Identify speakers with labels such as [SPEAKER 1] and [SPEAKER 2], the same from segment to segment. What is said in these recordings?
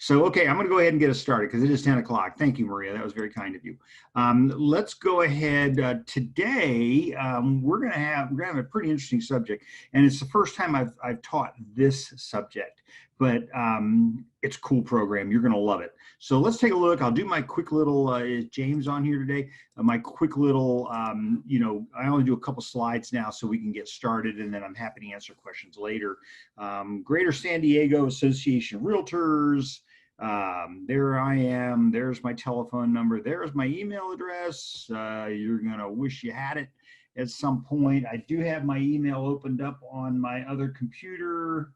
[SPEAKER 1] So, okay, I'm going to go ahead and get us started because it is 10 o'clock. Thank you, Maria. That was very kind of you. Let's go ahead. Today, we're going to have a pretty interesting subject, and it's the first time I've taught this subject, but it's a cool program. You're going to love it. So let's take a look. I'll do my quick little, is James on here today? My quick little, I only do a couple slides now so we can get started, and then I'm happy to answer questions later. Greater San Diego Association of Realtors. There I am. There's my telephone number. There's my email address. You're going to wish you had it at some point. I do have my email opened up on my other computer.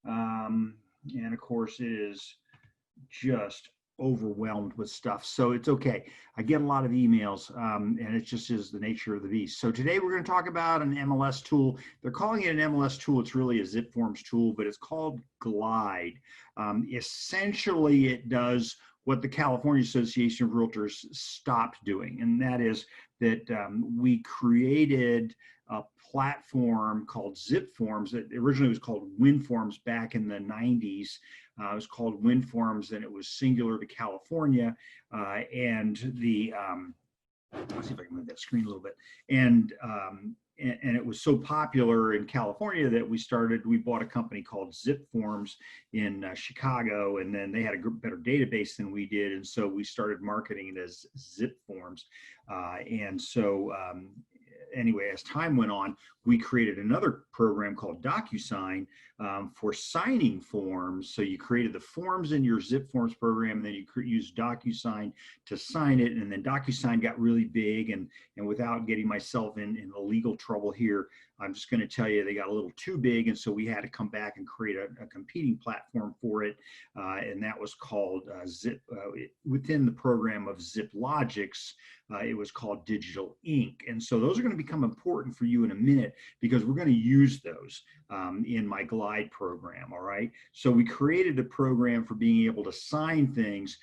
[SPEAKER 1] And of course, it is just overwhelmed with stuff. So it's okay. I get a lot of emails, and it just is the nature of the beast. So today we're going to talk about an MLS tool. They're calling it an MLS tool. It's really a zip forms tool, but it's called Glide. Essentially, it does what the California Association of Realtors stopped doing, and that is that we created a platform called Zip Forms that originally was called WinForms back in the 90s. It was called WinForms, and it was singular to California. And the let's see if I can move that screen a little bit. And it was so popular in California that we bought a company called Zip Forms in Chicago, and then they had a better database than we did, and so we started marketing it as Zip Forms. Anyway, as time went on, we created another program called Docusign for signing forms. So you created the forms in your Zip Forms program, and then you used Docusign to sign it. And then Docusign got really big, and without getting myself in the legal trouble here, I'm just going to tell you they got a little too big, and so we had to come back and create a competing platform for it, and that was called Zip. Within the program of ZipLogix, it was called Digital Ink. And so those are going to become important for you in a minute because we're going to use those in my Glide program, all right? So we created a program for being able to sign things,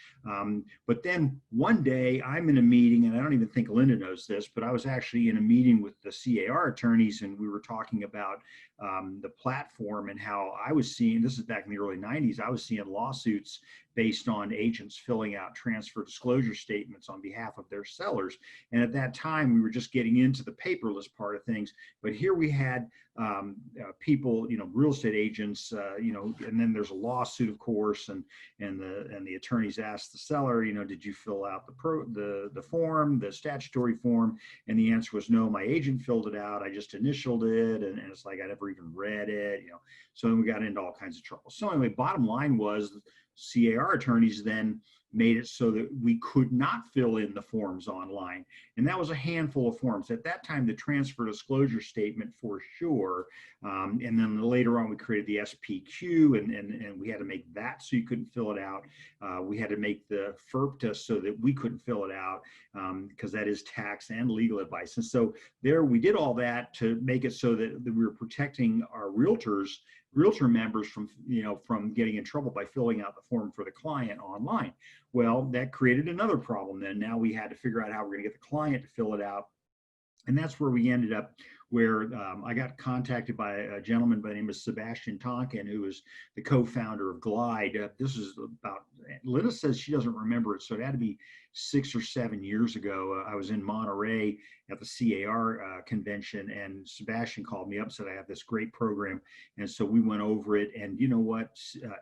[SPEAKER 1] but then one day I'm in a meeting, and I don't even think Linda knows this, but I was actually in a meeting with the CAR attorneys, and we were talking about the platform and how I was seeing, this is back in the early 90s, I was seeing lawsuits based on agents filling out transfer disclosure statements on behalf of their sellers. And at that time, we were just getting into the paperless part of things. But here we had people, real estate agents, and then there's a lawsuit, of course, and the attorneys asked the seller, did you fill out the form, the statutory form? And the answer was no, my agent filled it out. I just initialed it, and it's like I never even read it, So then we got into all kinds of trouble. So anyway, bottom line was, CAR attorneys then made it so that we could not fill in the forms online. And that was a handful of forms. At that time, the transfer disclosure statement for sure. And then later on, we created the SPQ, and we had to make that so you couldn't fill it out. We had to make the FERPTA so that we couldn't fill it out because that is tax and legal advice. And so there we did all that to make it so that we were protecting our realtor members from getting in trouble by filling out the form for the client online. Well, that created another problem then. Now we had to figure out how we're going to get the client to fill it out. And that's where we ended up, where I got contacted by a gentleman by the name of Sebastian Tonkin, who is the co-founder of Glide. This is about, Linda says she doesn't remember it, so it had to be 6 or 7 years ago. I was in Monterey at the CAR convention, and Sebastian called me up and said, I have this great program. And so we went over it, and you know what?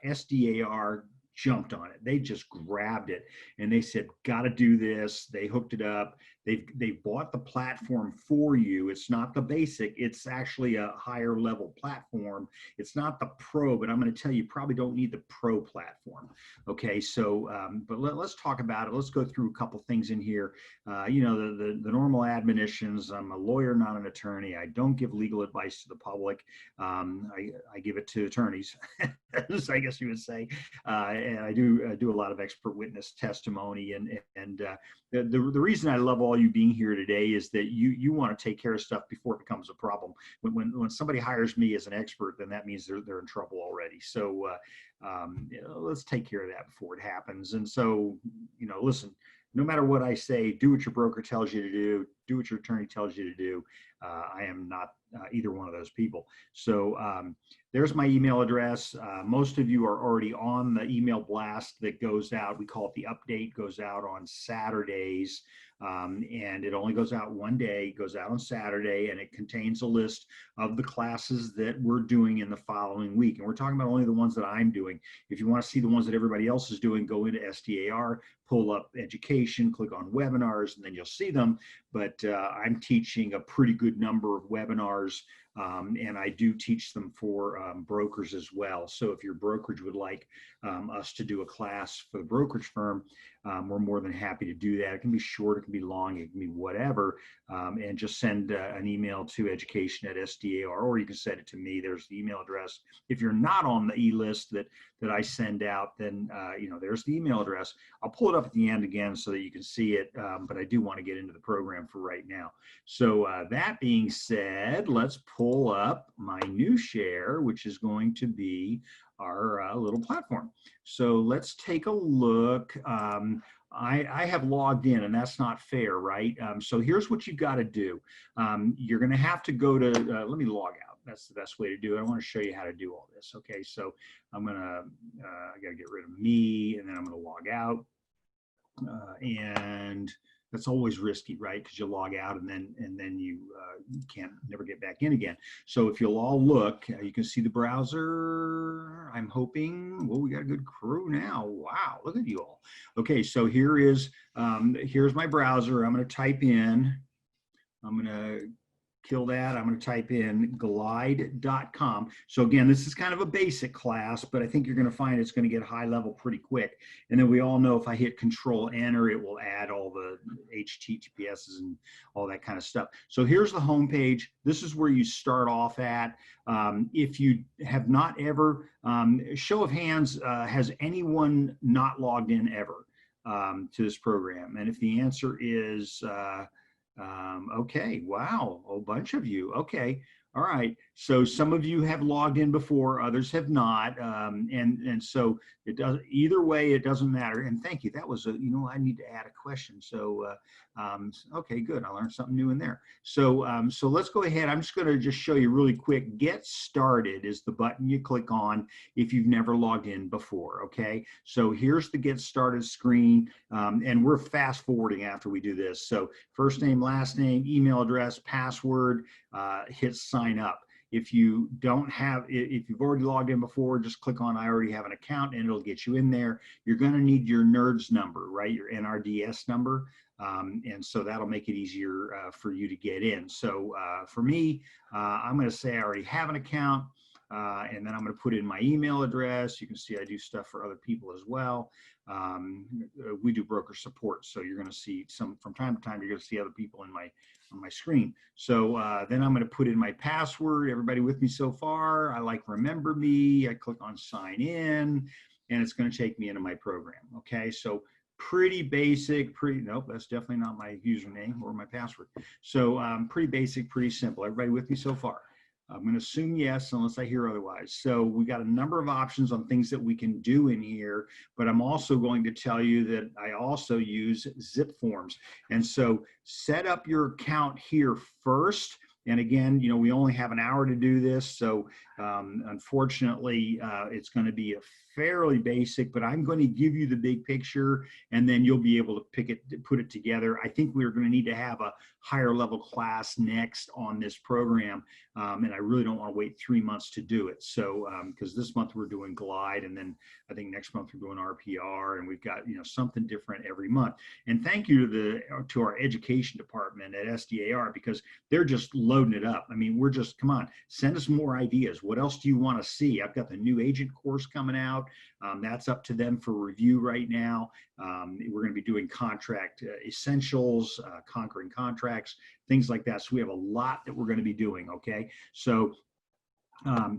[SPEAKER 1] SDAR jumped on it. They just grabbed it, and they said, got to do this. They hooked it up. They bought the platform for you. It's not the basic. It's actually a higher level platform. It's not the pro, but I'm going to tell you, you probably don't need the pro platform. Okay, so but let's talk about it. Let's go through a couple things in here. The normal admonitions. I'm a lawyer, not an attorney. I don't give legal advice to the public. I give it to attorneys, I guess you would say. And I do a lot of expert witness testimony, and the reason I love all you being here today is that you want to take care of stuff before it becomes a problem. When somebody hires me as an expert, then that means they're in trouble already. So let's take care of that before it happens. And so listen, no matter what I say, do what your broker tells you to do do what your attorney tells you to do. I am not either one of those people. So there's my email address. Most of you are already on the email blast that goes out. We call it the update, goes out on Saturdays. And it only goes out one day, it goes out on Saturday, and it contains a list of the classes that we're doing in the following week. And we're talking about only the ones that I'm doing. If you want to see the ones that everybody else is doing, go into SDAR, pull up education, click on webinars, and then you'll see them. But I'm teaching a pretty good number of webinars, and I do teach them for brokers as well. So if your brokerage would like us to do a class for the brokerage firm, we're more than happy to do that. It can be short, it can be long, it can be whatever, and just send an email to education@SDAR, or you can send it to me. There's the email address. If you're not on the e-list that I send out, then there's the email address. I'll pull it up at the end again so that you can see it, but I do want to get into the program for right now. So that being said, let's pull up my new share, which is going to be our little platform. So let's take a look. I have logged in, and that's not fair, right? So here's what you got to do. You're going to have to go to, let me log out. That's the best way to do it. I want to show you how to do all this. Okay, so I'm going to, I got to get rid of me, and then I'm going to log out. And that's always risky, right? Because you log out and then you can't never get back in again. So if you'll all look, you can see the browser. I'm hoping. Well, we got a good crew now. Wow, look at you all. Okay, so here's my browser. I'm going to type in. I'm going to kill that. I'm going to type in glide.com. So again, this is kind of a basic class, but I think you're going to find it's going to get high level pretty quick. And then we all know if I hit Control Enter, it will add all the HTTPSs and all that kind of stuff. So here's the home page. This is where you start off at. If you have not ever, show of hands, has anyone not logged in ever to this program? And if the answer is okay, wow, a bunch of you. Okay, all right. So some of you have logged in before, others have not, and so it does. Either way, it doesn't matter. And thank you. That was a. I need to add a question. So okay, good. I learned something new in there. So so let's go ahead. I'm just going to just show you really quick. Get started is the button you click on if you've never logged in before. Okay. So here's the get started screen, and we're fast forwarding after we do this. So first name, last name, email address, password. Hit sign up. If you don't have, if you've already logged in before, just click on I already have an account and it'll get you in there. You're going to need your NERDS number, right? Your NRDS number. And so that'll make it easier for you to get in. So for me, I'm going to say I already have an account, and then I'm going to put in my email address. You can see I do stuff for other people as well. We do broker support, so you're going to see some from time to time. You're going to see other people on my screen. So then I'm going to put in my password. Everybody with me so far? I like remember me. I click on sign in, and it's going to take me into my program. Okay, so pretty basic. Nope, that's definitely not my username or my password. So pretty basic, pretty simple. Everybody with me so far? I'm going to assume yes, unless I hear otherwise. So we got a number of options on things that we can do in here, but I'm also going to tell you that I also use zip forms. And so set up your account here first. And again, we only have an hour to do this. So unfortunately, it's going to be a fairly basic, but I'm going to give you the big picture, and then you'll be able to put it together. I think we're going to need to have a higher level class next on this program, and I really don't want to wait 3 months to do it. So because this month we're doing Glide, and then I think next month we're doing RPR, and we've got something different every month. And thank you to our education department at SDAR, because they're just loading it up. I mean, we're just, come on, send us more ideas. What else do you want to see? I've got the new agent course coming out. That's up to them for review right now. We're going to be doing contract essentials, conquering contracts, things like that. So we have a lot that we're going to be doing. Okay. So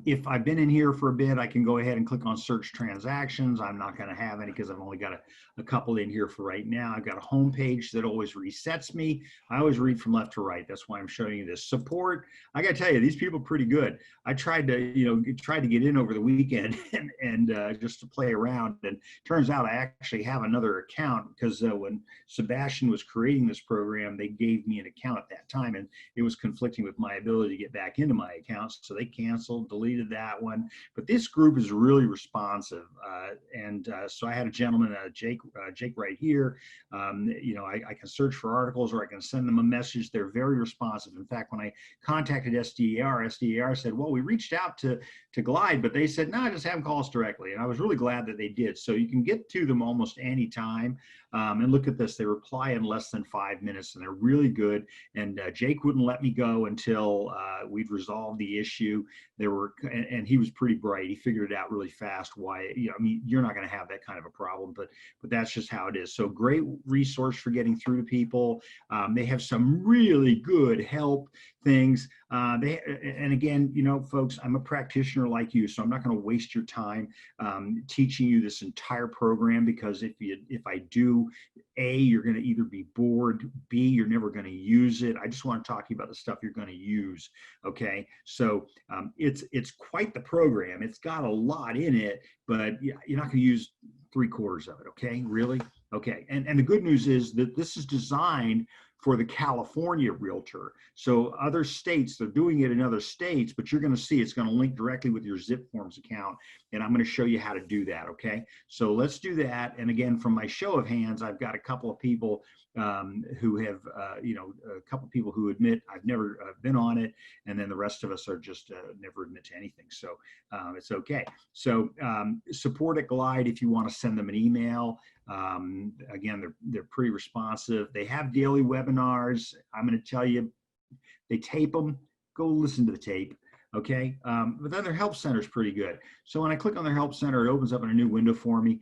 [SPEAKER 1] If I've been in here for a bit, I can go ahead and click on search transactions. I'm not going to have any because I've only got a couple in here for right now. I've got a home page that always resets me. I always read from left to right. That's why I'm showing you this. Support, I got to tell you, these people are pretty good. I tried to get in over the weekend and just to play around. And turns out I actually have another account because when Sebastian was creating this program, they gave me an account at that time, and it was conflicting with my ability to get back into my accounts. So they canceled, deleted that one. But this group is really responsive. So I had a gentleman, Jake right here. I can search for articles or I can send them a message. They're very responsive. In fact, when I contacted SDAR said, well, we reached out to Glide, but they said, no, just have them call us directly. And I was really glad that they did. So you can get to them almost any time. And look at this, they reply in less than 5 minutes, and they're really good. And Jake wouldn't let me go until we'd resolved the issue. And he was pretty bright. He figured it out really fast. Why, you're not going to have that kind of a problem, but that's just how it is. So great resource for getting through to people. They have some really good help things. And again, folks, I'm a practitioner like you, so I'm not going to waste your time teaching you this entire program, because if I do, A, you're going to either be bored, B, you're never going to use it. I just want to talk to you about the stuff you're going to use. Okay, so it's quite the program. It's got a lot in it, but you're not going to use 3/4 of it. Okay, really? Okay, and the good news is that this is designed for the California realtor. So other states, they're doing it in other states, but you're going to see it's going to link directly with your ZipForms account. And I'm going to show you how to do that. Okay. So let's do that. And again, from my show of hands, I've got a couple of people who have, a couple of people who admit I've never been on it. And then the rest of us are just never admit to anything. So it's okay. So support at Glide if you want to send them an email. Again, they're pretty responsive. They have daily webinars. I'm going to tell you, they tape them. Go listen to the tape. Okay. But then their help center is pretty good. So when I click on their help center, it opens up in a new window for me.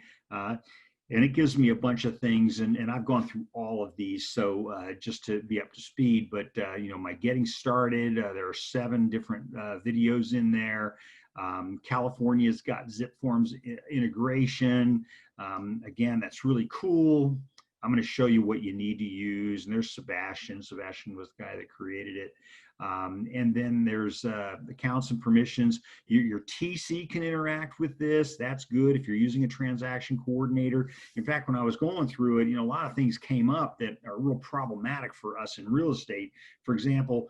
[SPEAKER 1] And it gives me a bunch of things, and I've gone through all of these, so just to be up to speed. But my getting started, there are 7 different videos in there. California's got ZipForms integration. Again, that's really cool. I'm going to show you what you need to use. And there's Sebastian. Sebastian was the guy that created it. And then there's accounts and permissions. Your TC can interact with this. That's good if you're using a transaction coordinator. In fact, when I was going through it, a lot of things came up that are real problematic for us in real estate. For example,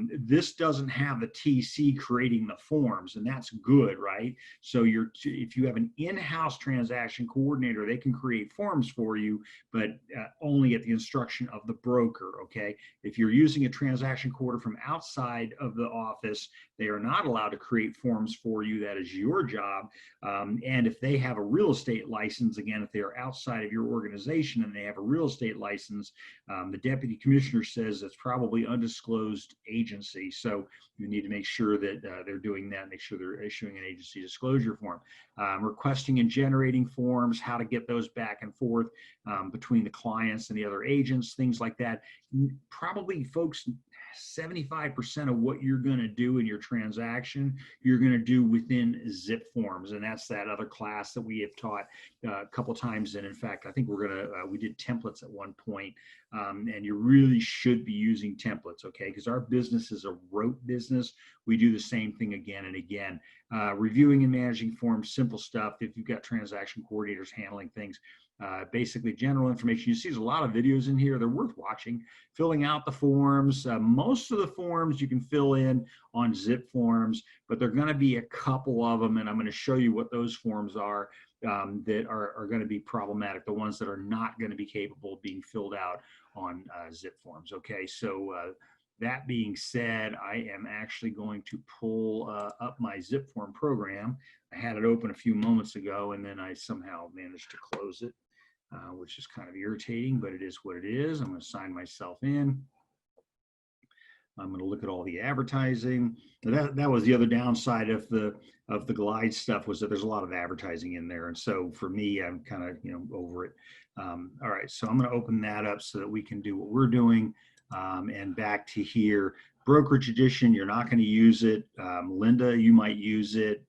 [SPEAKER 1] this doesn't have the TC creating the forms, and that's good, right? So if you have an in-house transaction coordinator, they can create forms for you, but only at the instruction of the broker, okay? If you're using a transaction coordinator from outside of the office, they are not allowed to create forms for you. That is your job. And if they have a real estate license, again, if they are outside of your organization and they have a real estate license, the deputy commissioner says it's probably undisclosed agency. So you need to make sure that they're doing that, make sure they're issuing an agency disclosure form. Requesting and generating forms, how to get those back and forth between the clients and the other agents, things like that. Probably, folks, 75% of what you're going to do in your transaction, you're going to do within ZipForms. And that's that other class that we have taught a couple times. And in fact, I think we did templates at one point. And you really should be using templates, okay? Because our business is a rote business. We do the same thing again and again. Reviewing and managing forms, simple stuff. If you've got transaction coordinators handling things, basically general information. You see there's a lot of videos in here. They're worth watching. Filling out the forms. Most of the forms you can fill in on ZipForms, but there are going to be a couple of them, and I'm going to show you what those forms are that are going to be problematic, the ones that are not going to be capable of being filled out on ZipForms. Okay, so that being said, I am actually going to pull up my ZipForm program. I had it open a few moments ago, and then I somehow managed to close it, which is kind of irritating, but it is what it is. I'm going to sign myself in. I'm going to look at all the advertising. That was the other downside of the Glide stuff, was that there's a lot of advertising in there. And so for me, I'm kind of over it. All right, so I'm going to open that up so that we can do what we're doing. And back to here, brokerage edition, you're not going to use it. Linda, you might use it.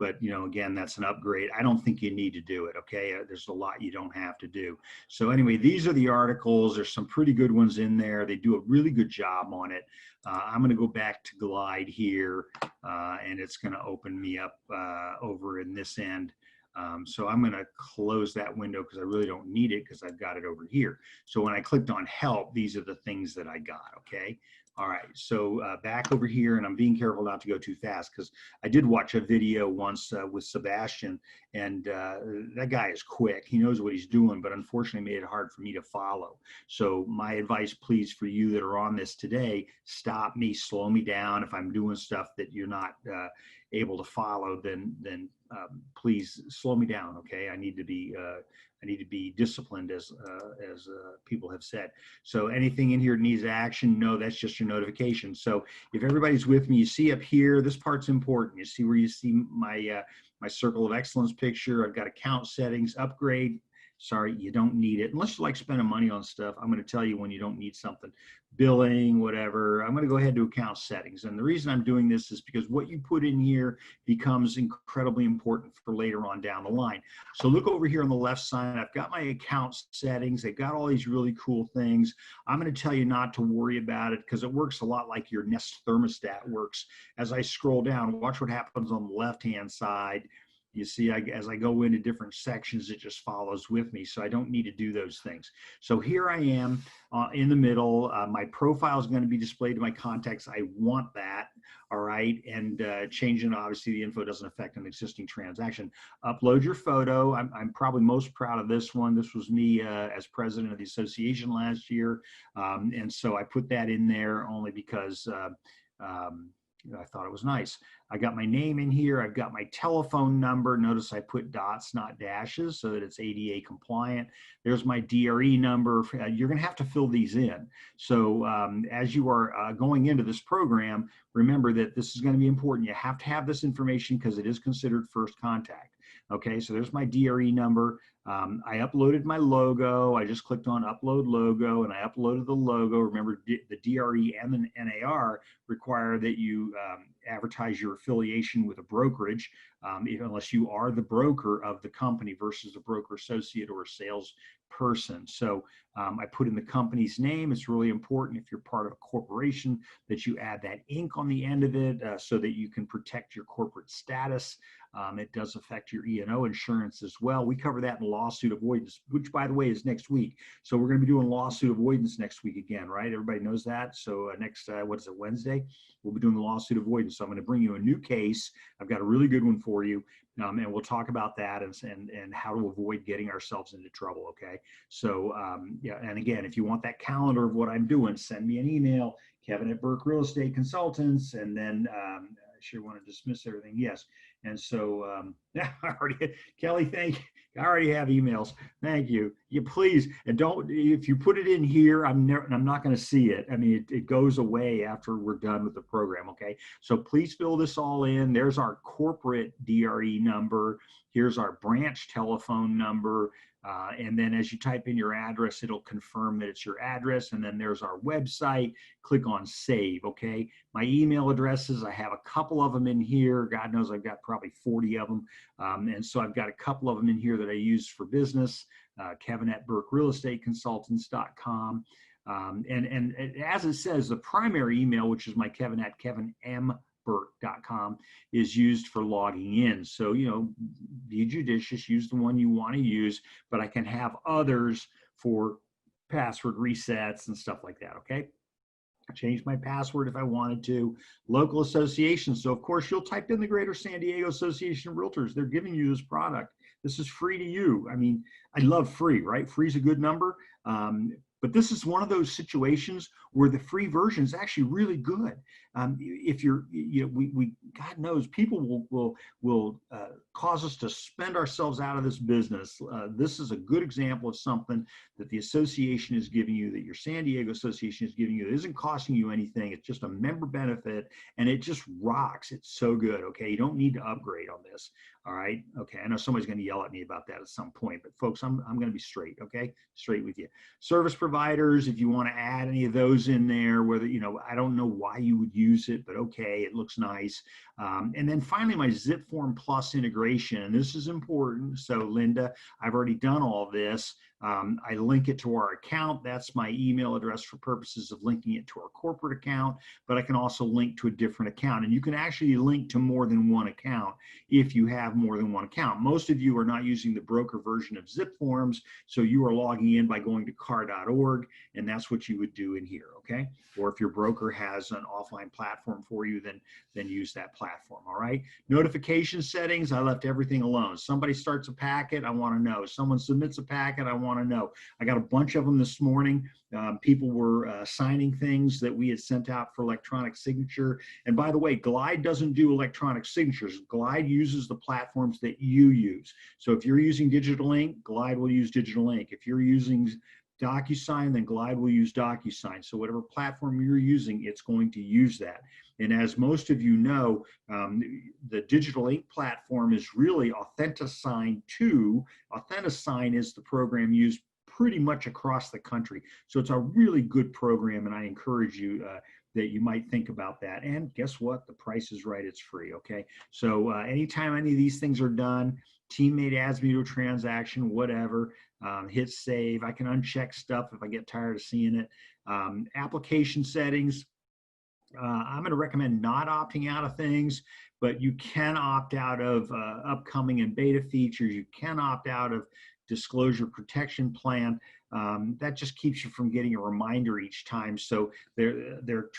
[SPEAKER 1] But, you know, again, that's an upgrade. I don't think you need to do it. Okay. There's a lot you don't have to do. So anyway, these are the articles. There's some pretty good ones in there. They do a really good job on it. I'm going to go back to Glide here, and it's going to open me up over in this end. So I'm going to close that window because I really don't need it because I've got it over here. So when I clicked on help, these are the things that I got. Okay. All right. So back over here, and I'm being careful not to go too fast because I did watch a video once with Sebastian, and that guy is quick. He knows what he's doing, but unfortunately made it hard for me to follow. So my advice, please, for you that are on this today, stop me, slow me down. If I'm doing stuff that you're not able to follow, then please slow me down. Okay, I need to be disciplined, as people have said. So anything in here needs action? No, that's just your notification. So if everybody's with me, you see up here, this part's important. You see where you see my my circle of excellence picture. I've got account settings, upgrade. Sorry, you don't need it unless you like spending money on stuff. I'm going to tell you when you don't need something. Billing, whatever. I'm going to go ahead to account settings. And the reason I'm doing this is because what you put in here becomes incredibly important for later on down the line. So look over here on the left side. I've got my account settings. They've got all these really cool things. I'm going to tell you not to worry about it because it works a lot like your Nest thermostat works. As I scroll down, watch what happens on the left-hand side. You see, as I go into different sections, it just follows with me. So I don't need to do those things. So here I am in the middle. My profile is going to be displayed to my contacts. I want that. All right. And changing, obviously, the info doesn't affect an existing transaction. Upload your photo. I'm probably most proud of this one. This was me as president of the association last year. And so I put that in there only because I thought it was nice. I got my name in here. I've got my telephone number. Notice I put dots, not dashes, so that it's ADA compliant. There's my DRE number. You're going to have to fill these in. So as you are going into this program, remember that this is going to be important. You have to have this information because it is considered first contact. Okay, so there's my DRE number. I uploaded my logo. I just clicked on upload logo and I uploaded the logo. Remember, the DRE and the NAR require that you advertise your affiliation with a brokerage, unless you are the broker of the company versus a broker associate or a sales person. So I put in the company's name. It's really important if you're part of a corporation that you add that Inc. on the end of it so that you can protect your corporate status. It does affect your E&O insurance as well. We cover that in lawsuit avoidance, which, by the way, is next week. So we're going to be doing lawsuit avoidance next week again, right? Everybody knows that. So next, what is it, Wednesday? We'll be doing the lawsuit avoidance. So I'm going to bring you a new case. I've got a really good one for you. And we'll talk about that and how to avoid getting ourselves into trouble, okay? So, yeah, and again, if you want that calendar of what I'm doing, send me an email, Kevin@Burke Real Estate Consultants, and then I sure want to dismiss everything, yes. And so, yeah, Kelly, thank you. I already have emails. Thank you. You please, and don't, if you put it in here, I'm not going to see it. I mean, it goes away after we're done with the program. Okay. So please fill this all in. There's our corporate DRE number. Here's our branch telephone number. And then as you type in your address, it'll confirm that it's your address. And then there's our website. Click on save. Okay. My email addresses, I have a couple of them in here. God knows I've got probably 40 of them. And so I've got a couple of them in here that I use for business. Kevin@BurkeRealEstateConsultants.com. And as it says, the primary email, which is my Kevin@KevinMBurke.com, is used for logging in. So, you know, be judicious, use the one you want to use, but I can have others for password resets and stuff like that, okay? Change my password if I wanted to. Local association. So, of course, you'll type in the Greater San Diego Association of Realtors. They're giving you this product. This is free to you. I mean, I love free, right? Free is a good number. But this is one of those situations where the free version is actually really good. If you're, you know, God knows, people will cause us to spend ourselves out of this business. This is a good example of something that the association is giving you, that your San Diego Association is giving you. It isn't costing you anything. It's just a member benefit, and it just rocks. It's so good. Okay, you don't need to upgrade on this. All right. Okay. I know somebody's going to yell at me about that at some point, but folks, I'm going to be straight. Okay. Straight with you. Service providers, if you want to add any of those in there, whether, you know, I don't know why you would use it, but okay, it looks nice. And then finally, my ZipForm Plus integration. And this is important. So Linda, I've already done all this. I link it to our account. That's my email address for purposes of linking it to our corporate account, but I can also link to a different account. And you can actually link to more than one account if you have more than one account. Most of you are not using the broker version of ZipForms, so you are logging in by going to car.org, and that's what you would do in here, okay? Or if your broker has an offline platform for you, then use that platform, all right? Notification settings, I left everything alone. Somebody starts a packet, I want to know. Someone submits a packet, I want to know. I got a bunch of them this morning. People were signing things that we had sent out for electronic signature. And by the way, Glide doesn't do electronic signatures. Glide uses the platforms that you use. So if you're using Digital Ink, Glide will use Digital Ink. If you're using Docusign, then Glide will use Docusign. So whatever platform you're using, it's going to use that. And as most of you know, the Digital Ink platform is really Authentisign 2. Authentisign is the program used pretty much across the country. So it's a really good program, and I encourage you that you might think about that. And guess what? The price is right. It's free, okay? So anytime any of these things are done, teammate adds me to a transaction, whatever, hit save. I can uncheck stuff if I get tired of seeing it. Application settings, I'm going to recommend not opting out of things, but you can opt out of upcoming and beta features. You can opt out of disclosure protection plan. That just keeps you from getting a reminder each time. So they're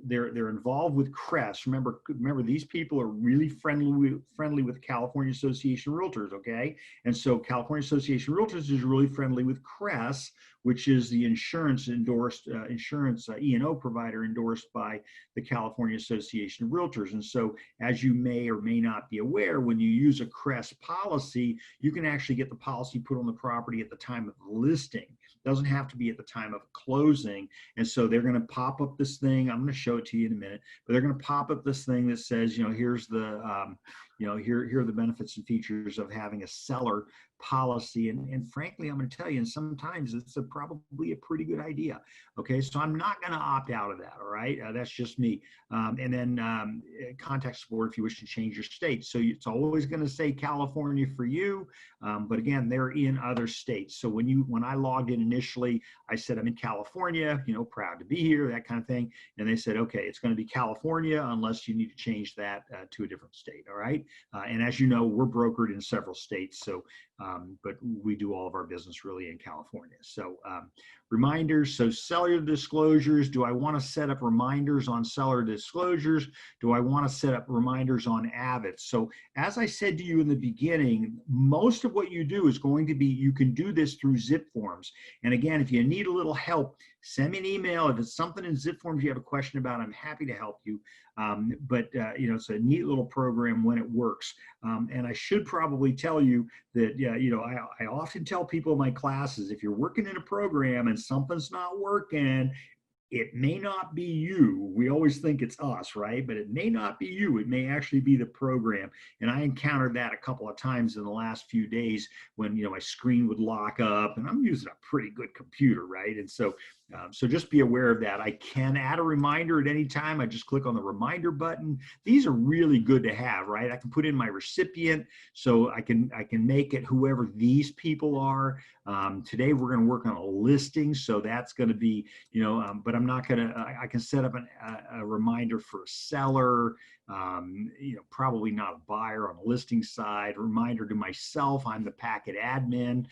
[SPEAKER 1] involved with CRES. Remember, these people are really friendly with California Association of Realtors, okay? And so California Association of Realtors is really friendly with CRES, which is the insurance E&O provider endorsed by the California Association of Realtors. And so, as you may or may not be aware, when you use a CRES policy, you can actually get the policy put on the property at the time of listing. It doesn't have to be at the time of closing. And so they're going to pop up this thing. I'm going to show it to you in a minute, but they're going to pop up this thing that says, you know, here's the, here are the benefits and features of having a seller policy. And frankly, I'm going to tell you, and sometimes it's probably a pretty good idea. Okay, so I'm not going to opt out of that. All right, that's just me. And then contact support if you wish to change your state. So it's always going to say California for you, but again, they're in other states. So when I logged in initially, I said I'm in California, you know, proud to be here, that kind of thing. And they said, okay, it's going to be California unless you need to change that to a different state. All right, and as you know, we're brokered in several states, so. But we do all of our business really in California. So reminders, so seller disclosures, do I want to set up reminders on seller disclosures? Do I want to set up reminders on AVID? So as I said to you in the beginning, most of what you do is going to be, you can do this through ZipForms. And again, if you need a little help, send me an email. If it's something in ZipForms you have a question about, I'm happy to help you. You know, it's a neat little program when it works. And I should probably tell you that, you know, I often tell people in my classes, if you're working in a program and something's not working, it may not be you. We always think it's us, right? But it may not be you. It may actually be the program. And I encountered that a couple of times in the last few days when, you know, my screen would lock up, and I'm using a pretty good computer, right? And so just be aware of that. I can add a reminder at any time. I just click on the reminder button. These are really good to have, right? I can put in my recipient, so I can make it whoever these people are. Today we're going to work on a listing, so that's going to be, you know, but I'm not going to. I can set up a reminder for a seller. You know, probably not a buyer on the listing side. Reminder to myself, I'm the packet admin,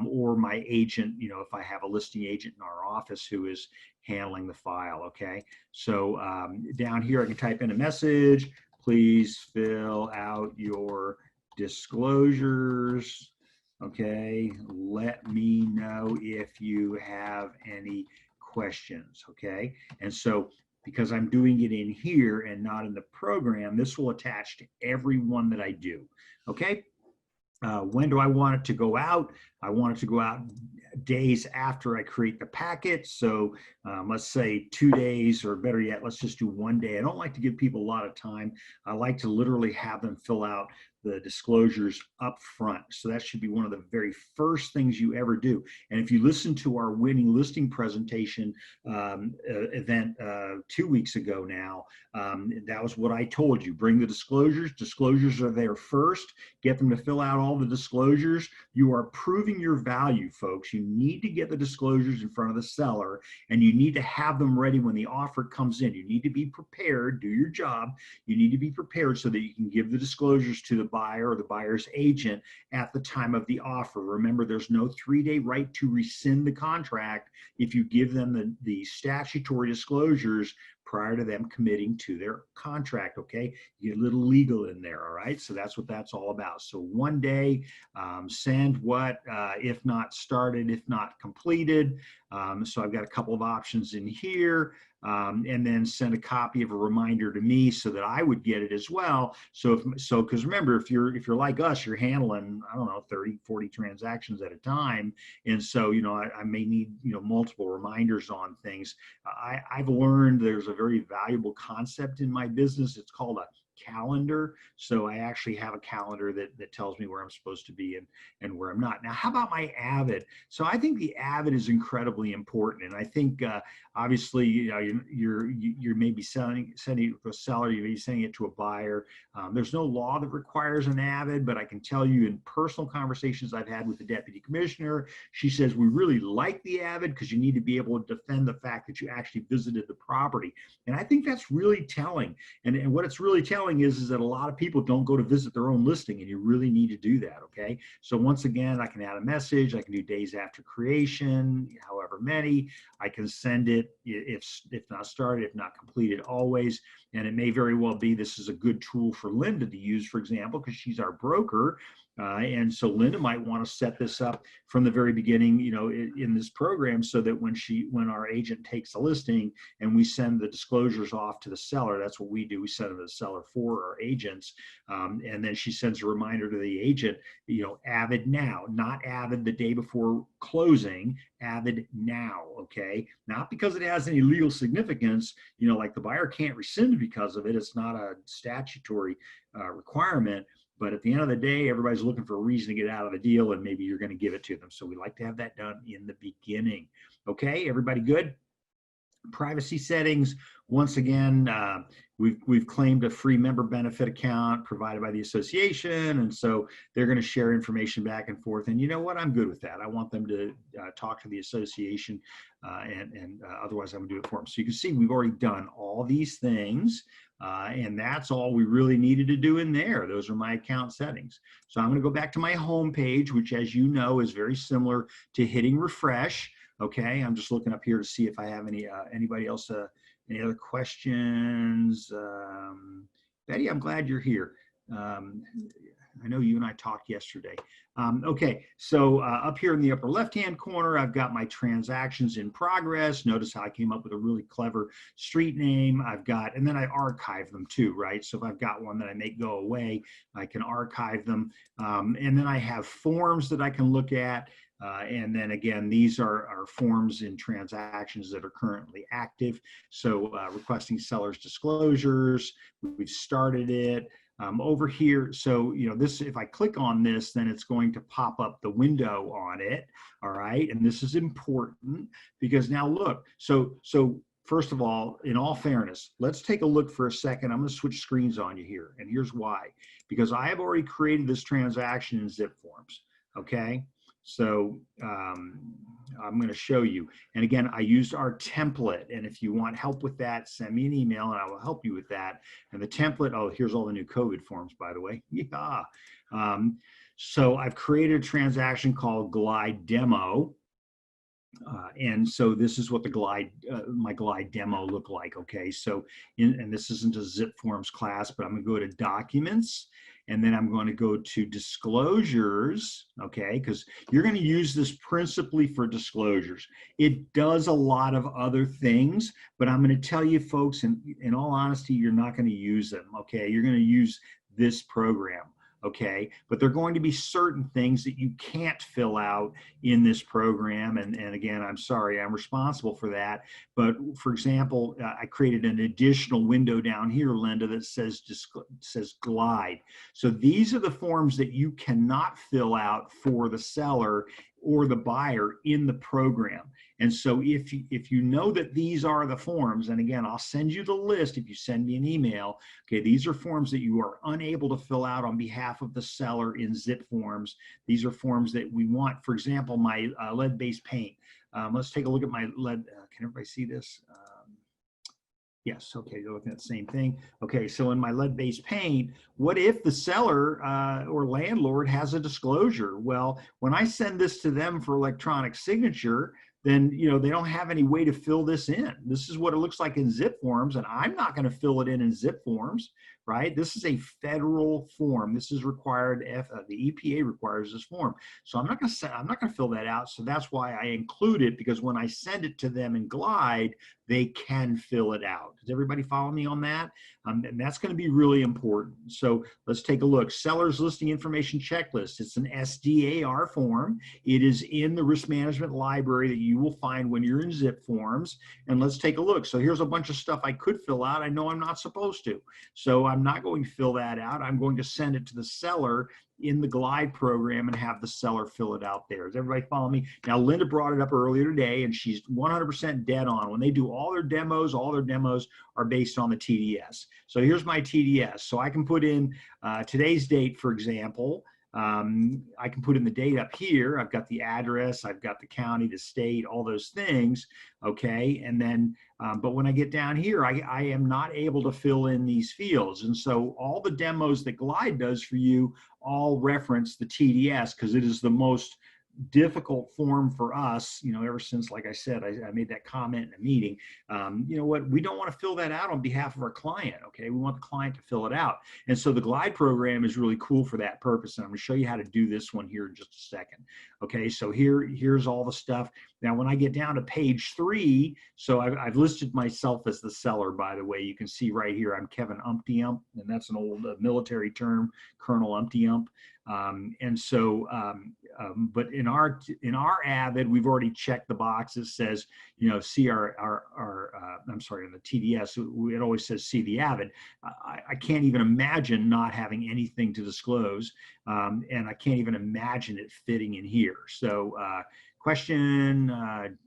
[SPEAKER 1] or my agent, you know, if I have a listing agent in our office who is handling the file, okay? So down here, I can type in a message, please fill out your disclosures, okay? Let me know if you have any questions, okay? And so, because I'm doing it in here and not in the program, this will attach to every one that I do, okay? When do I want it to go out? I want it to go out days after I create the packet. So let's say 2 days, or better yet, let's just do 1 day. I don't like to give people a lot of time. I like to literally have them fill out disclosures up front. So that should be one of the very first things you ever do. And if you listen to our winning listing presentation event 2 weeks ago now, that was what I told you. Bring the disclosures. Disclosures are there first. Get them to fill out all the disclosures. You are proving your value, folks. You need to get the disclosures in front of the seller, and you need to have them ready when the offer comes in. You need to be prepared. Do your job. You need to be prepared so that you can give the disclosures to the buyer or the buyer's agent at the time of the offer. Remember, there's no 3-day right to rescind the contract if you give them the statutory disclosures prior to them committing to their contract, okay? You get a little legal in there, all right? So that's what that's all about. So 1 day, send what, if not started, if not completed. So I've got a couple of options in here. And then send a copy of a reminder to me so that I would get it as well. Because remember, if you're like us, you're handling, I don't know, 30, 40 transactions at a time. And so, I may need, multiple reminders on things. I've learned there's a very valuable concept in my business. It's called a calendar. So I actually have a calendar that tells me where I'm supposed to be and where I'm not. Now, how about my AVID? So I think the AVID is incredibly important. And I think obviously, you're maybe sending it to a seller, you may be sending it to a buyer. There's no law that requires an AVID, but I can tell you in personal conversations I've had with the deputy commissioner, she says we really like the AVID because you need to be able to defend the fact that you actually visited the property. And I think that's really telling. And what it's really telling is that a lot of people don't go to visit their own listing, and you really need to do that, okay? So once again, I can add a message, I can do days after creation, however many, I can send it if not started, if not completed always. And it may very well be this is a good tool for Linda to use, for example, because she's our broker. And so Linda might want to set this up from the very beginning, in this program, so that when our agent takes a listing and we send the disclosures off to the seller, that's what we do. We send them to the seller for our agents. And then she sends a reminder to the agent, AVID now, not AVID the day before closing, AVID now, okay? Not because it has any legal significance, like the buyer can't rescind because of it. It's not a statutory requirement. But at the end of the day, everybody's looking for a reason to get out of the deal, and maybe you're going to give it to them. So we like to have that done in the beginning. Okay, everybody good? Privacy settings. Once again, we've claimed a free member benefit account provided by the association, and so they're going to share information back and forth. And you know what? I'm good with that. I want them to talk to the association, and otherwise I'm going to do it for them. So you can see we've already done all these things. And that's all we really needed to do in there. Those are my account settings. So I'm going to go back to my home page, which, as you know, is very similar to hitting refresh. Okay, I'm just looking up here to see if I have anybody else, any other questions. Betty, I'm glad you're here. I know you and I talked yesterday. Okay, so up here in the upper left-hand corner, I've got my transactions in progress. Notice how I came up with a really clever street name. And then I archive them too, right? So if I've got one that I make go away, I can archive them. And then I have forms that I can look at. And then again, these are forms in transactions that are currently active. So requesting sellers disclosures, we've started it. Over here, so this, if I click on this, then it's going to pop up the window on it. All right, and this is important because now look, so first of all, in all fairness, let's take a look for a second. I'm going to switch screens on you here, and here's why. Because I have already created this transaction in zip forms. Okay, so I'm going to show you. And again, I used our template. And if you want help with that, send me an email and I will help you with that. And the template, oh, here's all the new COVID forms, by the way. Yeah. So I've created a transaction called Glide Demo. And so this is what the my glide demo look like. Okay, so and this isn't a zip forms class, but I'm going to go to documents, and then I'm going to go to disclosures. Okay, because you're going to use this principally for disclosures. It does a lot of other things, but I'm going to tell you folks, in all honesty, you're not going to use them. Okay, you're going to use this program. okay? But there are going to be certain things that you can't fill out in this program. And again, I'm sorry, I'm responsible for that. But for example, I created an additional window down here, Linda, that says glide. So these are the forms that you cannot fill out for the seller or the buyer in the program. And so if you know that these are the forms, and again, I'll send you the list if you send me an email, okay, these are forms that you are unable to fill out on behalf of the seller in zip forms. These are forms that we want. For example, my lead-based paint. Let's take a look at my lead. Can everybody see this? Yes, okay, you're looking at the same thing. Okay, so in my lead-based paint, what if the seller or landlord has a disclosure? Well, when I send this to them for electronic signature, then they don't have any way to fill this in. This is what it looks like in zip forms, and I'm not going to fill it in zip forms, right? This is a federal form. This is required. The EPA requires this form, so I'm not going to fill that out. So that's why I include it, because when I send it to them in Glide, they can fill it out. Does everybody follow me on that? And that's going to be really important. So let's take a look. Seller's Listing Information Checklist. It's an SDAR form. It is in the risk management library that you will find when you're in zip forms. And let's take a look. So here's a bunch of stuff I could fill out. I know I'm not supposed to. So I'm not going to fill that out. I'm going to send it to the seller in the Glide program and have the seller fill it out there. Does everybody follow me? Now, Linda brought it up earlier today, and she's 100% dead on. When they do all their demos are based on the TDS. So here's my TDS. So I can put in today's date, for example. I can put in the date up here. I've got the address, I've got the county, the state, all those things, okay? And then, but when I get down here, I am not able to fill in these fields. And so all the demos that Glide does for you all reference the TDS, because it is the most difficult form for us, ever since, like I said, I made that comment in a meeting. You know what, we don't want to fill that out on behalf of our client, okay? We want the client to fill it out. And so the Glide program is really cool for that purpose. And I'm going to show you how to do this one here in just a second. Okay, so here's all the stuff. Now, when I get down to page 3, so I've listed myself as the seller, by the way. You can see right here, I'm Kevin Umpty-Ump, and that's an old military term, Colonel Umpty-Ump. But in our AVID, we've already checked the box that says, see I'm sorry, on the TDS, it always says see the AVID. I can't even imagine not having anything to disclose, and I can't even imagine it fitting in here. So question,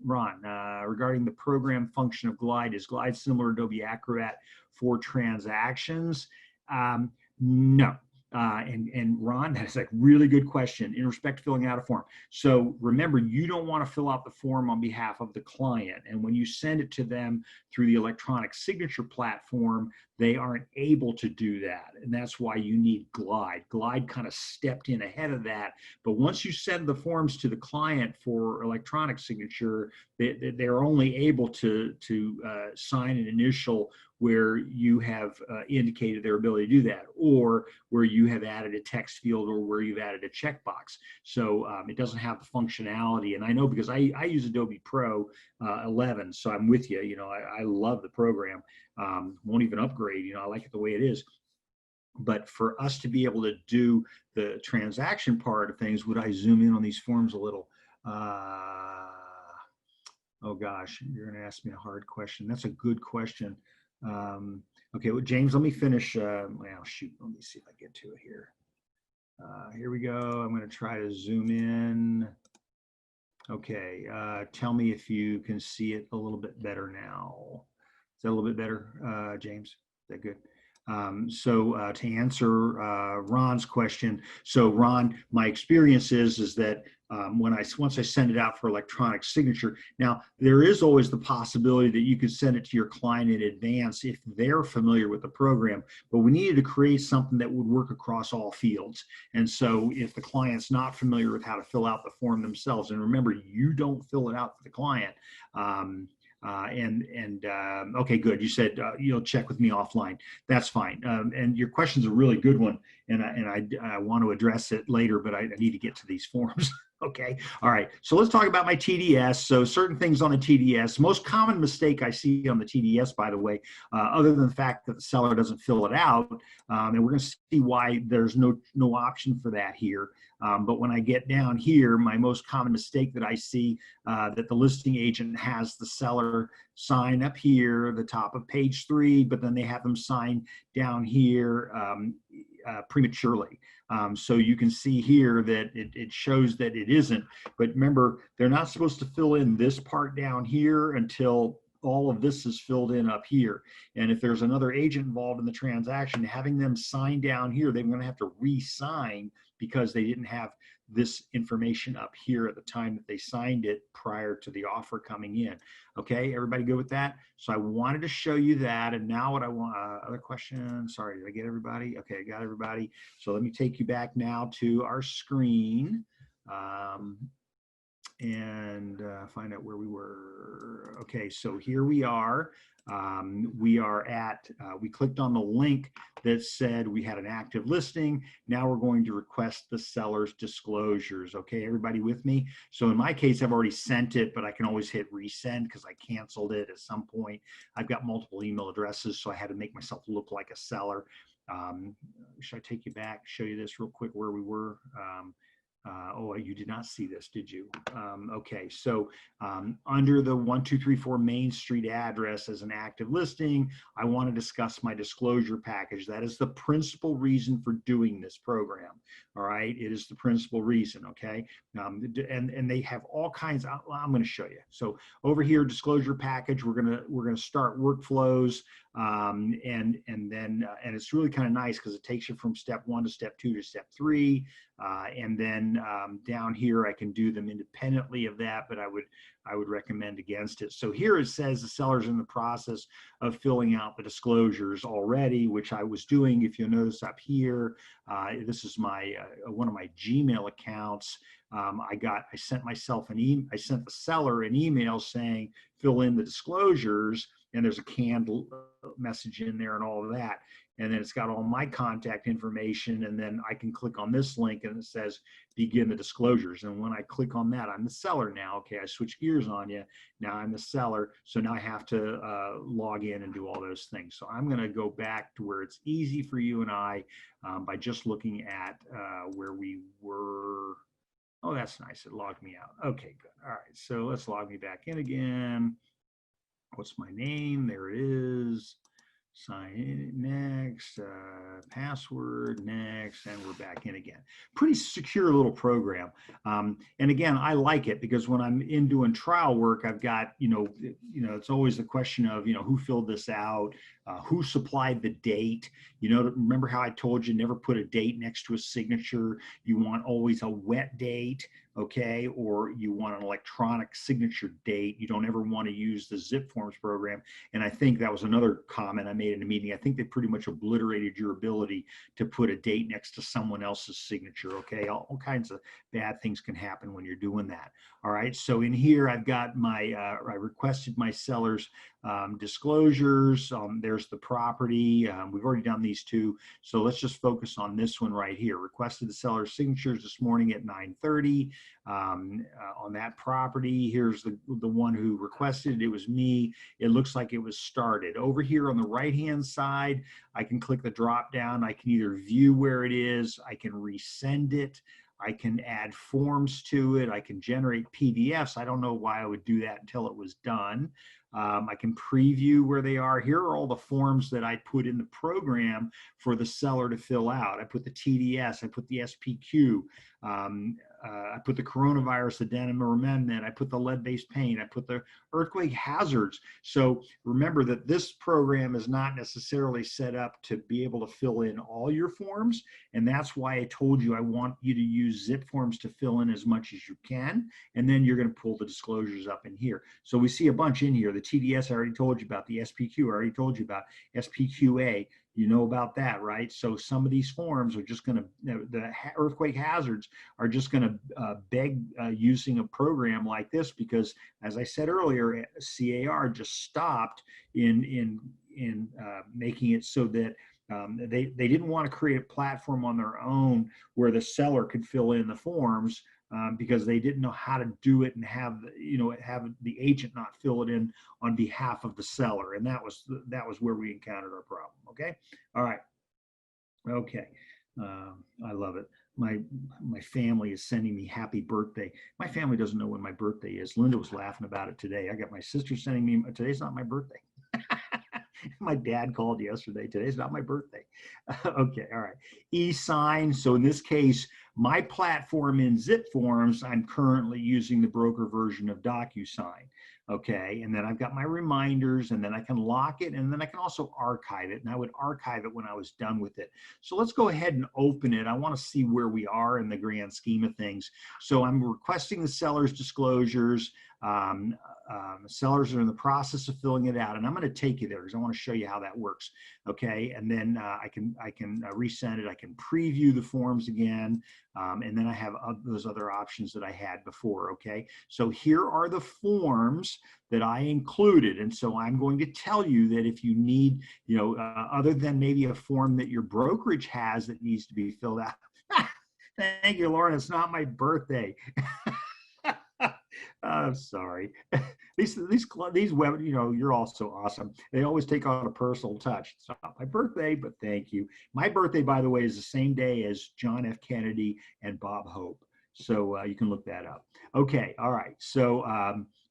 [SPEAKER 1] Ron, regarding the program function of Glide, is Glide similar to Adobe Acrobat for transactions? No. And Ron, that's a really good question in respect to filling out a form. So remember, you don't want to fill out the form on behalf of the client. And when you send it to them through the electronic signature platform, they aren't able to do that. And that's why you need Glide. Glide kind of stepped in ahead of that. But once you send the forms to the client for electronic signature, they're only able to sign an initial where you have indicated their ability to do that, or where you have added a text field, or where you've added a checkbox. So it doesn't have the functionality. And I know, because I use Adobe Pro 11, so I'm with you. I love the program. Won't even upgrade. I like it the way it is. But for us to be able to do the transaction part of things, would I zoom in on these forms a little? Oh gosh, you're going to ask me a hard question. That's a good question. Okay, well, James, let me finish. Well, shoot, let me see if I get to it here. Here we go. I'm going to try to zoom in. Okay, tell me if you can see it a little bit better now. Is that a little bit better, James? Is that good? So to answer Ron's question, so Ron, my experience is that once I send it out for electronic signature, now there is always the possibility that you could send it to your client in advance if they're familiar with the program, but we needed to create something that would work across all fields. And so if the client's not familiar with how to fill out the form themselves, and remember, you don't fill it out for the client. Okay, good. You said you'll check with me offline. That's fine. And your question's a really good one, and I want to address it later, but I need to get to these forms. Okay. All right. So let's talk about my TDS. So certain things on the TDS. Most common mistake I see on the TDS, by the way, other than the fact that the seller doesn't fill it out, and we're going to see why there's no option for that here. But when I get down here, my most common mistake that I see that the listing agent has the seller sign up here, the top of page 3, but then they have them sign down here prematurely. So you can see here that it shows that it isn't, but remember, they're not supposed to fill in this part down here until all of this is filled in up here. And if there's another agent involved in the transaction, having them sign down here, they're going to have to re-sign because they didn't have this information up here at the time that they signed it prior to the offer coming in. Okay, everybody good with that? So I wanted to show you that. And now what I want, other questions? Sorry, did I get everybody? Okay, I got everybody. So let me take you back now to our screen. And find out where we were. Okay, so here we are. We are at, we clicked on the link that said we had an active listing. Now we're going to request the seller's disclosures. Okay, everybody with me? So in my case, I've already sent it, but I can always hit resend because I canceled it at some point. I've got multiple email addresses, so I had to make myself look like a seller. Should I take you back, show you this real quick where we were? Oh, you did not see this, did you? Okay, so under the 1234 Main Street address as an active listing, I want to discuss my disclosure package. That is the principal reason for doing this program. All right, it is the principal reason. Okay, and they have all kinds. I'm going to show you. So over here, disclosure package. We're gonna start workflows. And it's really kind of nice because it takes you from step 1 to step 2 to step 3, and then down here I can do them independently of that, but I would recommend against it. So here it says the seller's in the process of filling out the disclosures already, which I was doing. If you'll notice up here, this is my one of my Gmail accounts. I sent myself I sent the seller an email saying fill in the disclosures, and there's a canned message in there and all of that. And then it's got all my contact information, and then I can click on this link and it says begin the disclosures. And when I click on that, I'm the seller now. Okay, I switch gears on you. Now I'm the seller. So now I have to log in and do all those things. So I'm going to go back to where it's easy for you and I by just looking at where we were. Oh, that's nice. It logged me out. Okay, good. All right, so let's log me back in again. What's my name? There it is. Sign in next, password next, and we're back in again. Pretty secure little program. And again, I like it because when I'm in doing trial work, I've got, it's always the question of, who filled this out, who supplied the date. Remember how I told you never put a date next to a signature. You want always a wet date. Okay, or you want an electronic signature date. You don't ever want to use the zip forms program. And I think that was another comment I made in a meeting. I think they pretty much obliterated your ability to put a date next to someone else's signature. Okay, all kinds of bad things can happen when you're doing that. All right, so in here I've got my, I requested my seller's disclosures. There's the property. We've already done these two. So let's just focus on this one right here. Requested the seller's signatures this morning at 9:30 on that property. Here's the one who requested. It was me. It looks like it was started. Over here on the right-hand side, I can click the drop down. I can either view where it is. I can resend it. I can add forms to it. I can generate PDFs. I don't know why I would do that until it was done. I can preview where they are. Here are all the forms that I put in the program for the seller to fill out. I put the TDS, I put the SPQ, I put the coronavirus addendum or amendment, I put the lead-based paint, I put the earthquake hazards. So remember that this program is not necessarily set up to be able to fill in all your forms, and that's why I told you I want you to use zip forms to fill in as much as you can, and then you're going to pull the disclosures up in here. So we see a bunch in here. The TDS I already told you about, the SPQ I already told you about, SPQA, you know about that, right? So some of these forms are just going to, the earthquake hazards are just going to beg using a program like this because, as I said earlier, CAR just stopped in making it so that they didn't want to create a platform on their own where the seller could fill in the forms. because they didn't know how to do it and have the agent not fill it in on behalf of the seller, and that was where we encountered our problem. Okay, all right, okay. I love it. My family is sending me happy birthday. My family doesn't know when my birthday is. Linda was laughing about it today. I got my sister sending me, today's not my birthday. My dad called yesterday. Today's not my birthday. Okay, all right. E-sign. So in this case, my platform in Zip Forms, I'm currently using the broker version of Docusign. Okay, and then I've got my reminders, and then I can lock it, and then I can also archive it, and I would archive it when I was done with it. So let's go ahead and open it. I want to see where we are in the grand scheme of things. So I'm requesting the seller's disclosures. Sellers are in the process of filling it out, and I'm going to take you there because I want to show you how that works. Okay, and then I can resend it. I can preview the forms again, and then I have those other options that I had before. Okay, so here are the forms that I included, and so I'm going to tell you that if you need, other than maybe a form that your brokerage has that needs to be filled out. Thank you, Lauren. It's not my birthday. I'm sorry. These web, you're all so awesome. They always take on a personal touch. It's not my birthday, but thank you. My birthday, by the way, is the same day as John F. Kennedy and Bob Hope. So you can look that up. Okay, all right. So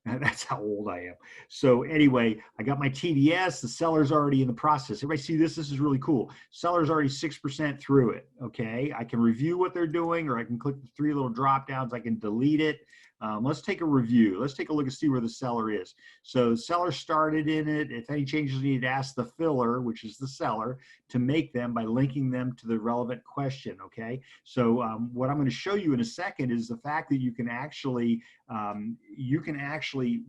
[SPEAKER 1] that's how old I am. So anyway, I got my TDS. The seller's already in the process. Everybody see this? This is really cool. Seller's already 6% through it. Okay, I can review what they're doing, or I can click the 3 little drop downs. I can delete it. Let's take a review. Let's take a look and see where the seller is. So the seller started in it. If any changes you need to ask the filler, which is the seller, to make them by linking them to the relevant question. Okay. So what I'm going to show you in a second is the fact that you can actually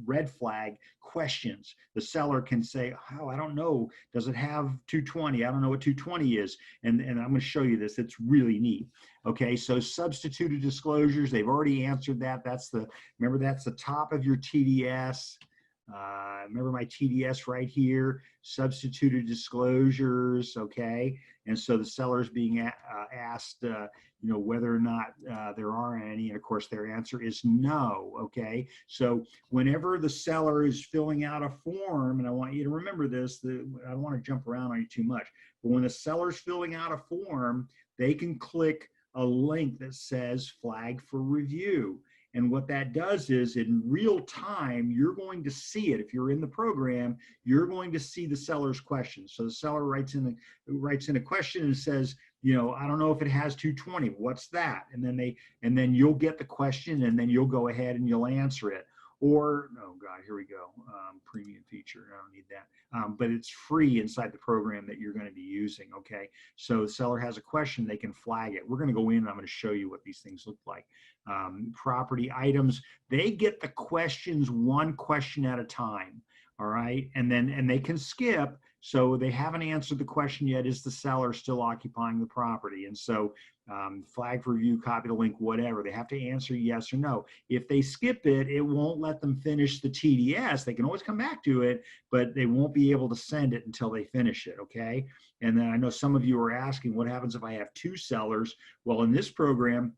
[SPEAKER 1] red flag questions. The seller can say, "Oh, I don't know. Does it have 220? I don't know what 220 is." And I'm going to show you this. It's really neat. Okay, so substituted disclosures, they've already answered that. Remember, that's the top of your TDS. Remember my TDS right here, substituted disclosures, okay? And so the seller's being asked, whether or not there are any, and of course their answer is no, okay? So whenever the seller is filling out a form, and I want you to remember this, I don't want to jump around on you too much, but when the seller's filling out a form, they can click a link that says flag for review. And what that does is in real time, you're going to see it. If you're in the program, you're going to see the seller's question. So the seller writes in a question and says, I don't know if it has 220. What's that? And then you'll get the question, and then you'll go ahead and you'll answer it. Or, oh God, here we go, premium feature, I don't need that. But it's free inside the program that you're going to be using, okay? So the seller has a question, they can flag it. We're going to go in and I'm going to show you what these things look like. Property items, they get the questions one question at a time, all right? And they can skip, so they haven't answered the question yet, is the seller still occupying the property? And so flag for review, copy the link, whatever. They have to answer yes or no. If they skip it, it won't let them finish the TDS. They can always come back to it, but they won't be able to send it until they finish it, okay? And then I know some of you are asking, what happens if I have 2 sellers? Well, in this program,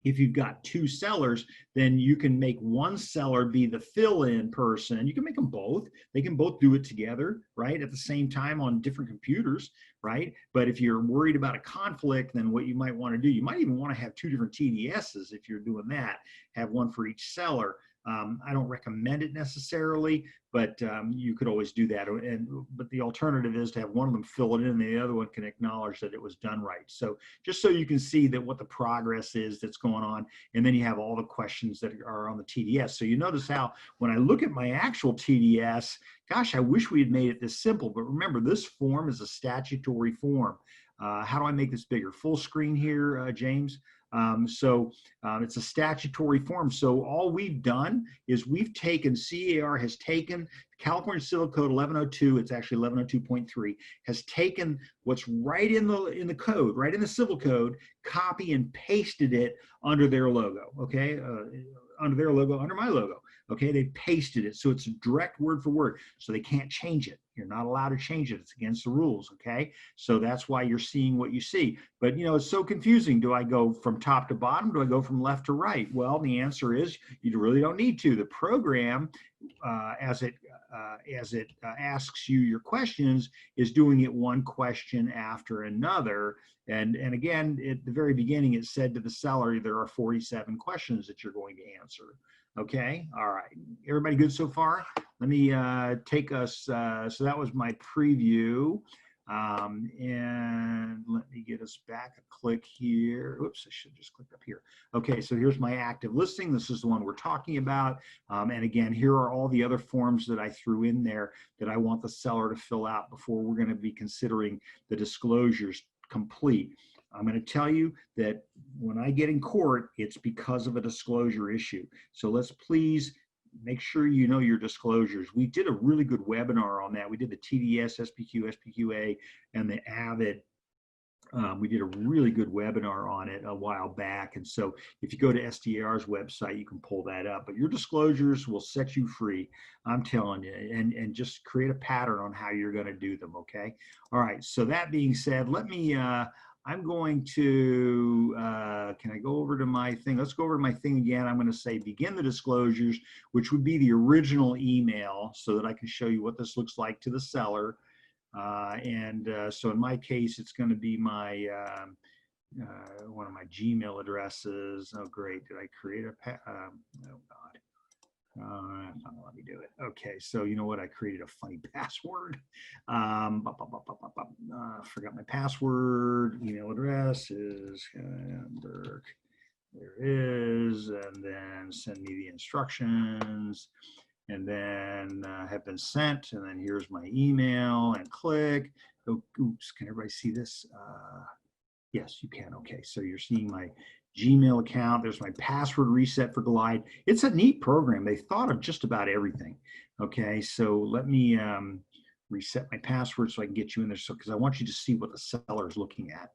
[SPEAKER 1] if you've got 2 sellers, then you can make one seller be the fill-in person. You can make them both. They can both do it together, right, at the same time on different computers, right? But if you're worried about a conflict, then what you might want to do, you might even want to have 2 different TDSs if you're doing that, have one for each seller. I don't recommend it necessarily, but you could always do that. But the alternative is to have one of them fill it in and the other one can acknowledge that it was done right. So just so you can see that what the progress is that's going on, and then you have all the questions that are on the TDS. So you notice how when I look at my actual TDS, gosh, I wish we had made it this simple, but remember, this form is a statutory form. How do I make this bigger? Full screen here, James? It's a statutory form. So all we've done is we've taken, CAR has taken California Civil Code 1102, it's actually 1102.3, has taken what's right in the code, right in the civil code, copy and pasted it under their logo, okay? Under their logo, under my logo. Okay, they pasted it. So it's direct word for word. So they can't change it. You're not allowed to change it. It's against the rules. Okay, so that's why you're seeing what you see. But you know, it's so confusing. Do I go from top to bottom? Do I go from left to right? Well, the answer is you really don't need to. The program, as it asks you your questions, is doing it one question after another. And again, at the very beginning, it said to the seller, there are 47 questions that you're going to answer. Okay, all right. Everybody good so far? Let me take us, so that was my preview. And let me get us back a click here. Oops, I should just click up here. Okay, so here's my active listing. This is the one we're talking about. And again, here are all the other forms that I threw in there that I want the seller to fill out before we're going to be considering the disclosures complete. I'm going to tell you that when I get in court, it's because of a disclosure issue. So let's please make sure you know your disclosures. We did a really good webinar on that. We did the TDS, SPQ, SPQA, and the AVID. We did a really good webinar on it a while back. And so if you go to SDAR's website, you can pull that up. But your disclosures will set you free, I'm telling you, and just create a pattern on how you're going to do them, okay? All right, so that being said, let me, I'm going to, can I go over to my thing? Let's go over to my thing again. I'm going to say begin the disclosures, which would be the original email, so that I can show you what this looks like to the seller. So in my case, it's going to be my one of my Gmail addresses. Oh, great. Did I create a, oh, God. Let me do it. Okay, so you know what? I created a funny password. Forgot my password. Email address is Burke. There it is. And then send me the instructions. And then have been sent. And then here's my email and click. Oh, oops, can everybody see this? Yes, you can. Okay, so you're seeing my Gmail account. There's my password reset for Glide. It's a neat program. They thought of just about everything. Okay, so let me reset my password so I can get you in there. So, because I want you to see what the seller is looking at.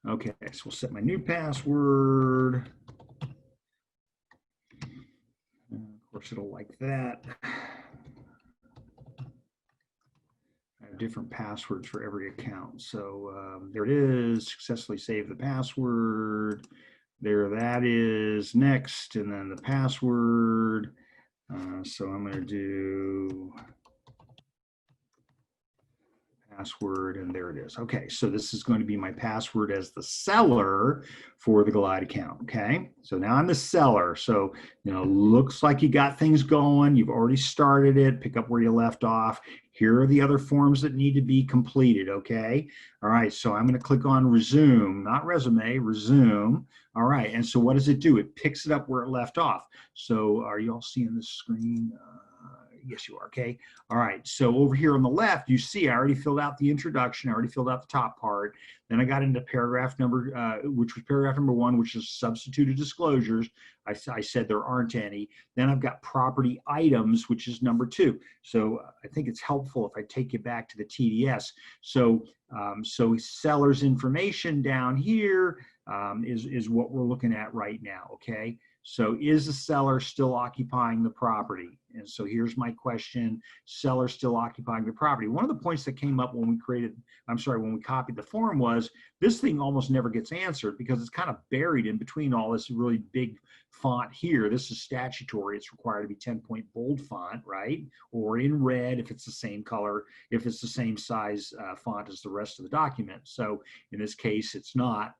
[SPEAKER 1] Okay, so we'll set my new password. And of course, it'll like that. I have different passwords for every account. So there it is, successfully save the password. There that is, next, and then the password. So I'm going to do password, and there it is. Okay, so this is going to be my password as the seller for the Glide account. Okay, so now I'm the seller. So, you know, looks like you got things going. You've already started it. Pick up where you left off. Here are the other forms that need to be completed. Okay, all right, so I'm going to click on resume, not resume, resume. All right, and so what does it do? It picks it up where it left off. So are you all seeing this screen? Yes, you are. Okay. All right. So over here on the left, you see I already filled out the introduction. I already filled out the top part. Then I got into paragraph number, which was paragraph number 1, which is substituted disclosures. I said there aren't any. Then I've got property items, which is number 2. So I think it's helpful if I take you back to the TDS. So seller's information down here is what we're looking at right now. Okay. So is the seller still occupying the property? And so here's my question, seller still occupying the property. One of the points that came up when we copied the form was this thing almost never gets answered because it's kind of buried in between all this really big font here. This is statutory. It's required to be 10-point bold font, right? Or in red if it's the same color, if it's the same size font as the rest of the document. So in this case, it's not.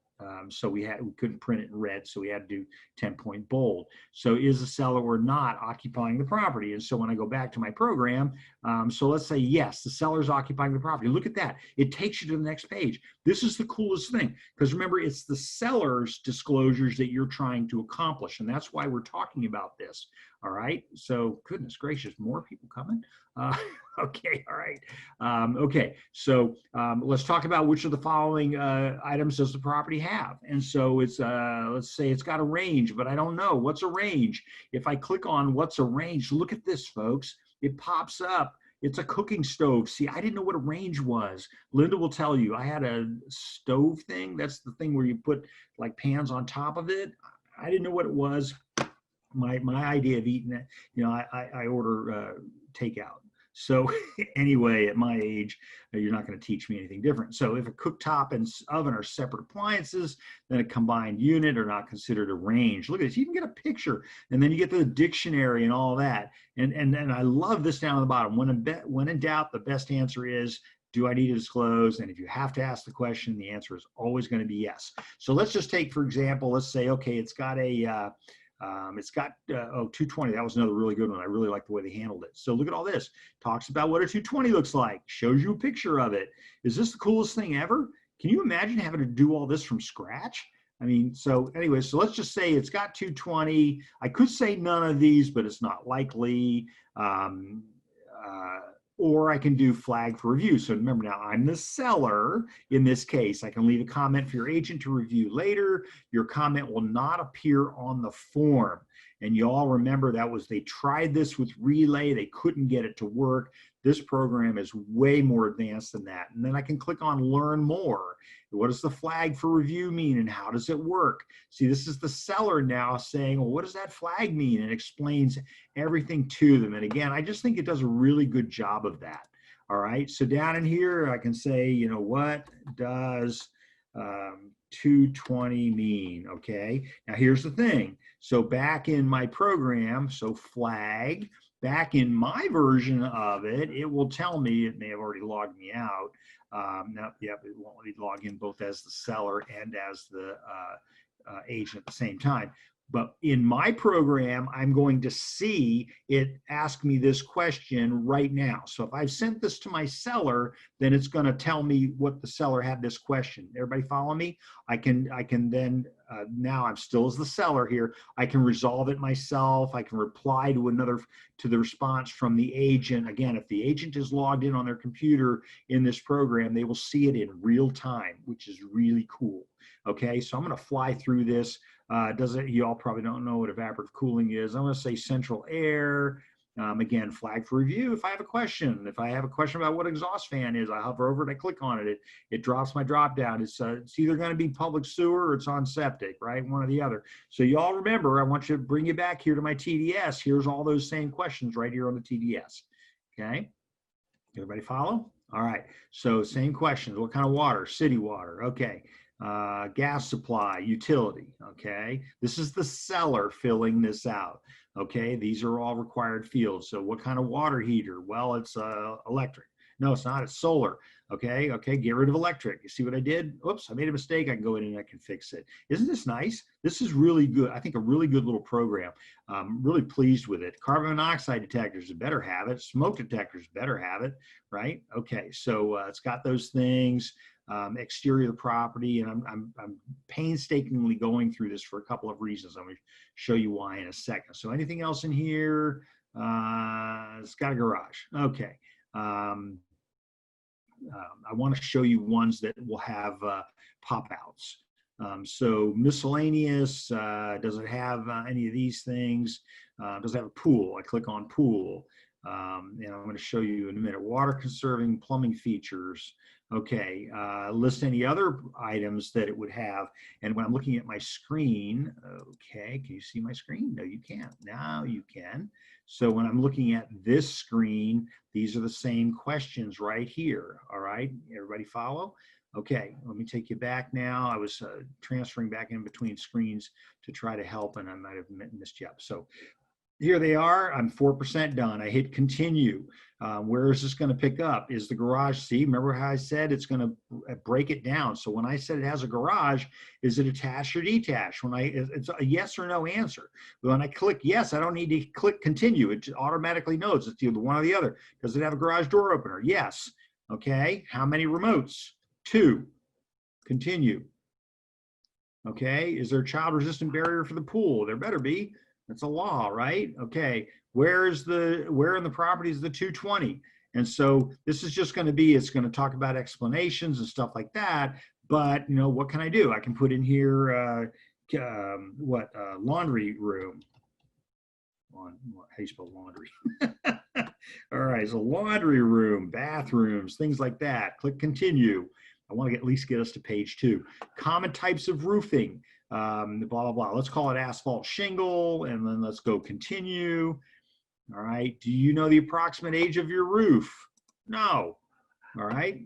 [SPEAKER 1] So we couldn't print it in red, so we had to do 10-point bold. So is the seller or not occupying the property? And so when I go back to my program, so let's say yes, the seller is occupying the property. Look at that. It takes you to the next page. This is the coolest thing because remember, it's the seller's disclosures that you're trying to accomplish, and that's why we're talking about this. All right. So goodness gracious, more people coming. Okay. All right. Okay. So let's talk about which of the following items does the property have. And so it's, let's say it's got a range, but I don't know. What's a range? If I click on what's a range, look at this, folks. It pops up. It's a cooking stove. See, I didn't know what a range was. Linda will tell you, I had a stove thing. That's the thing where you put like pans on top of it. I didn't know what it was. My idea of eating it, you know, I order takeout. So anyway, at my age, you're not going to teach me anything different. So if a cooktop and oven are separate appliances, then a combined unit are not considered a range. Look at this. You can get a picture, and then you get the dictionary and all that. And I love this down at the bottom. When in doubt, the best answer is, do I need to disclose? And if you have to ask the question, the answer is always going to be yes. So let's just take, for example, let's say, okay, it's got 220. That was another really good one. I really like the way they handled it. So look at all this. Talks about what a 220 looks like. Shows you a picture of it. Is this the coolest thing ever? Can you imagine having to do all this from scratch? I mean, so anyway, so let's just say it's got 220. I could say none of these, but it's not likely. Or I can do flag for review. So remember now, I'm the seller in this case. I can leave a comment for your agent to review later. Your comment will not appear on the form. And you all remember they tried this with Relay. They couldn't get it to work. This program is way more advanced than that. And then I can click on Learn More. What does the flag for review mean and how does it work? See, this is the seller now saying, well, what does that flag mean? And explains everything to them. And again, I just think it does a really good job of that. All right, so down in here, I can say, you know, what does 220 mean? Okay, now here's the thing. So back in my program, so flag, back in my version of it, it will tell me, it may have already logged me out. Now, yep, it won't let me log in both as the seller and as the agent at the same time. But in my program, I'm going to see it ask me this question right now. So if I've sent this to my seller, then it's going to tell me what the seller had this question. Everybody follow me? I can then, now I'm still as the seller here, I can resolve it myself. I can reply to the response from the agent. Again, if the agent is logged in on their computer in this program, they will see it in real time, which is really cool. Okay, so I'm going to fly through this. You all probably don't know what evaporative cooling is. I'm going to say central air. Again, flag for review if I have a question. If I have a question about what exhaust fan is, I hover over it, I click on it. It drops my drop down. It's either going to be public sewer or it's on septic, right? One or the other. So you all remember, I want you to bring you back here to my TDS. Here's all those same questions right here on the TDS. Okay, everybody follow? All right, so same questions. What kind of water? City water. Okay. Gas supply, utility, okay? This is the seller filling this out, okay? These are all required fields. So what kind of water heater? Well, it's electric. No, it's not, it's solar, okay? Okay, get rid of electric. You see what I did? Oops, I made a mistake. I can go in and I can fix it. Isn't this nice? This is really good. I think a really good little program. I'm really pleased with it. Carbon monoxide detectors better have it. Smoke detectors better have it, right? Okay, so it's got those things. Exterior of the property, and I'm painstakingly going through this for a couple of reasons. I'm going to show you why in a second. So anything else in here? It's got a garage. Okay. I want to show you ones that will have pop-outs. So miscellaneous, does it have any of these things? Does it have a pool? I click on pool. And I'm going to show you in a minute. Water conserving plumbing features. Okay, list any other items that it would have. And when I'm looking at my screen, okay, can you see my screen? No, you can't. Now you can. So when I'm looking at this screen, these are the same questions right here. All right, everybody follow? Okay, let me take you back now. I was transferring back in between screens to try to help, and I might have missed you up. So here they are. I'm 4% done. I hit continue. Where is this going to pick up? Is the garage, see, remember how I said it's going to break it down. So when I said it has a garage, is it attached or detached? It's a yes or no answer. When I click yes, I don't need to click continue. It automatically knows it's either one or the other. Does it have a garage door opener? Yes. Okay. How many remotes? 2. Continue. Okay. Is there a child resistant barrier for the pool? There better be. That's a law, right? Okay, where in the property is the 220? And so this is just going to be, it's going to talk about explanations and stuff like that. But, you know, what can I do? I can put in here, laundry room. How do you spell laundry? All right, so laundry room, bathrooms, things like that. Click continue. I want to at least get us to page 2. Common types of roofing, blah, blah, blah. Let's call it asphalt shingle, and then let's go continue. All right, do you know the approximate age of your roof? No. All right.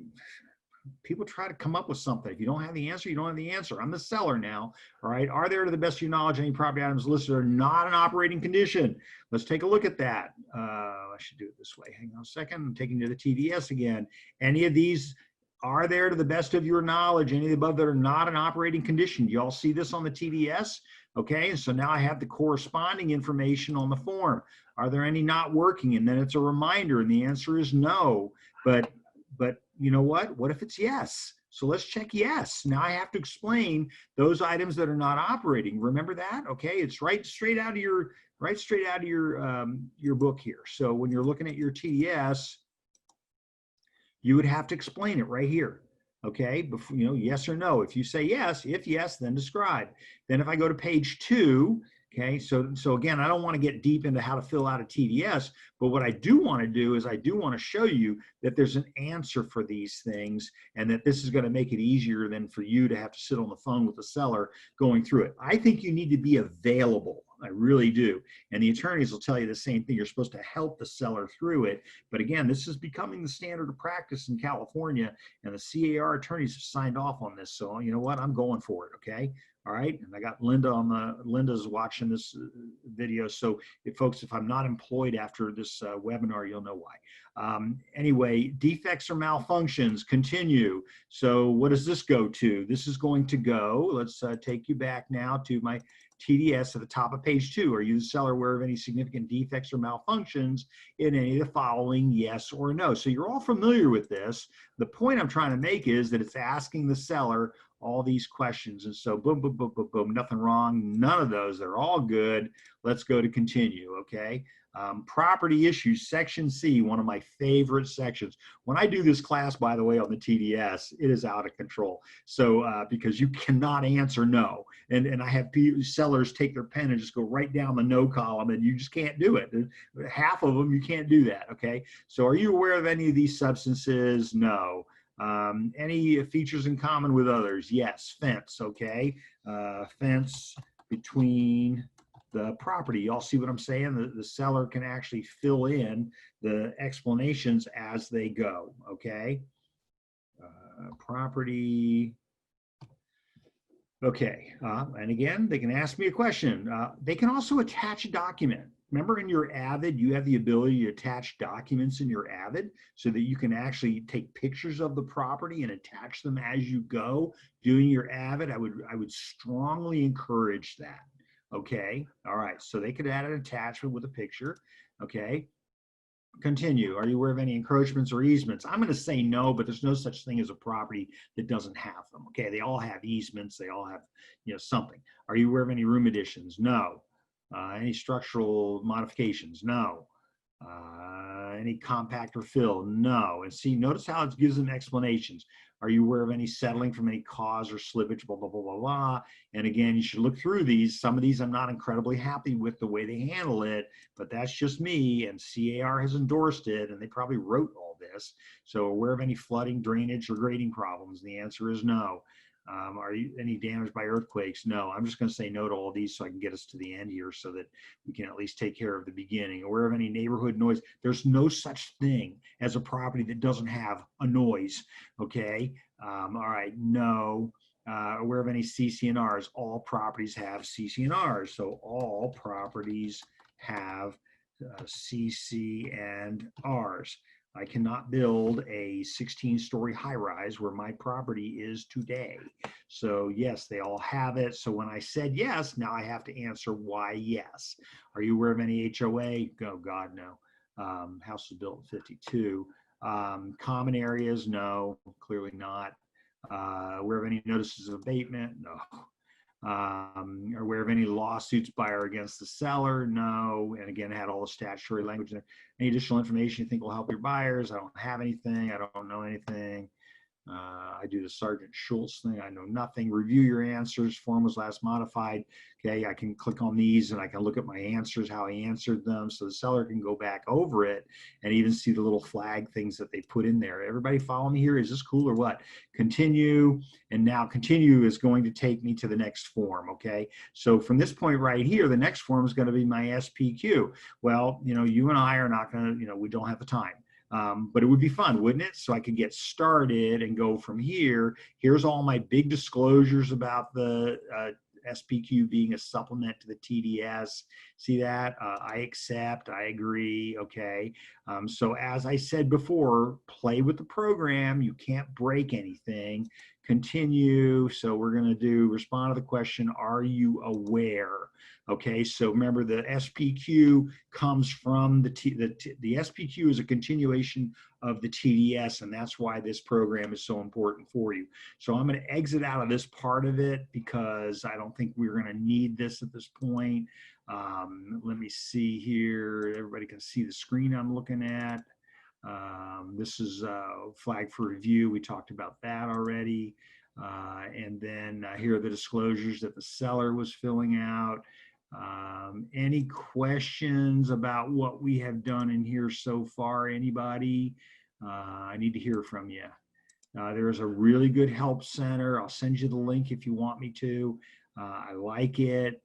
[SPEAKER 1] People try to come up with something. If you don't have the answer, you don't have the answer. I'm the seller now. All right. Are there, to the best of your knowledge, any property items listed are not in operating condition? Let's take a look at that. I should do it this way. Hang on a second. I'm taking you to the TDS again. Any of these are there, to the best of your knowledge, any of the above that are not in operating condition? You all see this on the TDS? Okay. And so now I have the corresponding information on the form. Are there any not working? And then it's a reminder, and the answer is no. But you know what? What if it's yes? So let's check yes. Now I have to explain those items that are not operating. Remember that? Okay, it's right straight out of your book here. So when you're looking at your TDS, you would have to explain it right here. Okay, before, you know, yes or no. If you say yes, if yes, then describe. Then if I go to page 2, okay, so again, I don't want to get deep into how to fill out a TDS, but what I do want to do is I do want to show you that there's an answer for these things, and that this is going to make it easier than for you to have to sit on the phone with the seller going through it. I think you need to be available. I really do. And the attorneys will tell you the same thing. You're supposed to help the seller through it. But again, this is becoming the standard of practice in California, and the CAR attorneys have signed off on this. So you know what? I'm going for it, okay? All right, and I got Linda's watching this video. So if I'm not employed after this webinar, you'll know why. Anyway, defects or malfunctions, continue. So what does this go to? This is going to go, let's take you back now to my TDS at the top of page 2. Are you, the seller, aware of any significant defects or malfunctions in any of the following, yes or no? So you're all familiar with this. The point I'm trying to make is that it's asking the seller all these questions. And so boom, boom, boom, boom, boom, nothing wrong. None of those, they're all good. Let's go to continue, okay? Property issues, section C, one of my favorite sections. When I do this class, by the way, on the TDS, it is out of control. So because you cannot answer no. And I have sellers take their pen and just go right down the no column, and you just can't do it. Half of them, you can't do that, okay? So are you aware of any of these substances? No. Any features in common with others? Yes. Fence, okay? Fence between the property. Y'all see what I'm saying? The seller can actually fill in the explanations as they go, okay? Property. Okay, and again, they can ask me a question. They can also attach a document. Remember, in your AVID, you have the ability to attach documents in your AVID so that you can actually take pictures of the property and attach them as you go doing your AVID. I would strongly encourage that. Okay, all right, so they could add an attachment with a picture. Okay, continue. Are you aware of any encroachments or easements? I'm going to say no, but there's no such thing as a property that doesn't have them. Okay, they all have easements. They all have, you know, something. Are you aware of any room additions? No. Any structural modifications? No. Any compact or fill? No. And see, notice how it gives them explanations. Are you aware of any settling from any cause or slippage, blah, blah, blah, blah, blah. And again, you should look through these. Some of these I'm not incredibly happy with the way they handle it, but that's just me, and CAR has endorsed it, and they probably wrote all this. So aware of any flooding, drainage, or grading problems? And the answer is no. Are you any damage by earthquakes? No. I'm just going to say no to all these so I can get us to the end here so that we can at least take care of the beginning. Aware of any neighborhood noise? There's no such thing as a property that doesn't have a noise. Okay. All right. No. Aware of any CC&Rs? All properties have CC&Rs. So all properties have CC and Rs. I cannot build a 16-story high-rise where my property is today. So yes, they all have it. So when I said yes, now I have to answer why yes. Are you aware of any HOA? Oh God, no. House was built in 52. Common areas? No, clearly not. Aware of any notices of abatement? No. Aware of any lawsuits by or against the seller? No. And again, had all the statutory language in there. Any additional information you think will help your buyers? I don't have anything. I don't know anything. I do the Sergeant Schultz thing. I know nothing. Review your answers. Form was last modified. Okay, I can click on these and I can look at my answers, how I answered them, so the seller can go back over it and even see the little flag things that they put in there. Everybody follow me here? Is this cool or what? Continue, and now continue is going to take me to the next form, okay? So from this point right here, the next form is going to be my SPQ. Well, you know, you and I are not going to, you know, we don't have the time. But it would be fun, wouldn't it? So I could get started and go from here. Here's all my big disclosures about the SPQ being a supplement to the TDS. See that? I accept, I agree, okay. So as I said before, play with the program. You can't break anything. Continue. So we're going to do respond to the question, are you aware? Okay, so remember the SPQ comes from the SPQ is a continuation of the TDS, and that's why this program is so important for you. So I'm going to exit out of this part of it because I don't think we're going to need this at this point. Let me see here. Everybody can see the screen I'm looking at. This is flag for review. We talked about that already. And then here are the disclosures that the seller was filling out. Any questions about what we have done in here so far? Anybody? I need to hear from you. There is a really good help center. I'll send you the link if you want me to. I like it.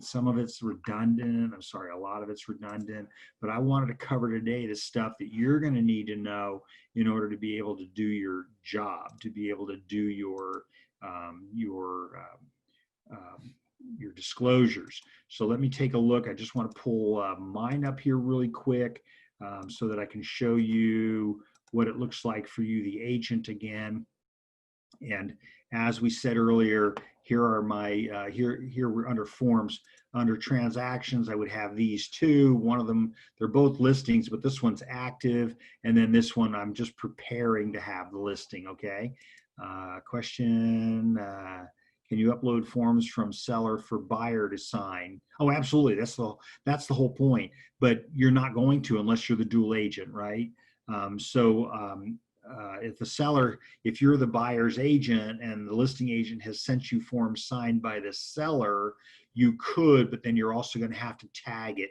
[SPEAKER 1] Some of it's redundant. I'm sorry, a lot of it's redundant, but I wanted to cover today the stuff that you're going to need to know in order to be able to do your job, to be able to do your disclosures. So let me take a look. I just want to pull mine up here really quick so that I can show you what it looks like for you, the agent again. And as we said earlier, here are my, here we're under forms. Under transactions, I would have these two. One of them, they're both listings, but this one's active. And then this one, I'm just preparing to have the listing, okay? Question, can you upload forms from seller for buyer to sign? Oh, absolutely, that's the whole point. But you're not going to unless you're the dual agent, right? If the seller, if you're the buyer's agent and the listing agent has sent you forms signed by the seller, you could, but then you're also going to have to tag it.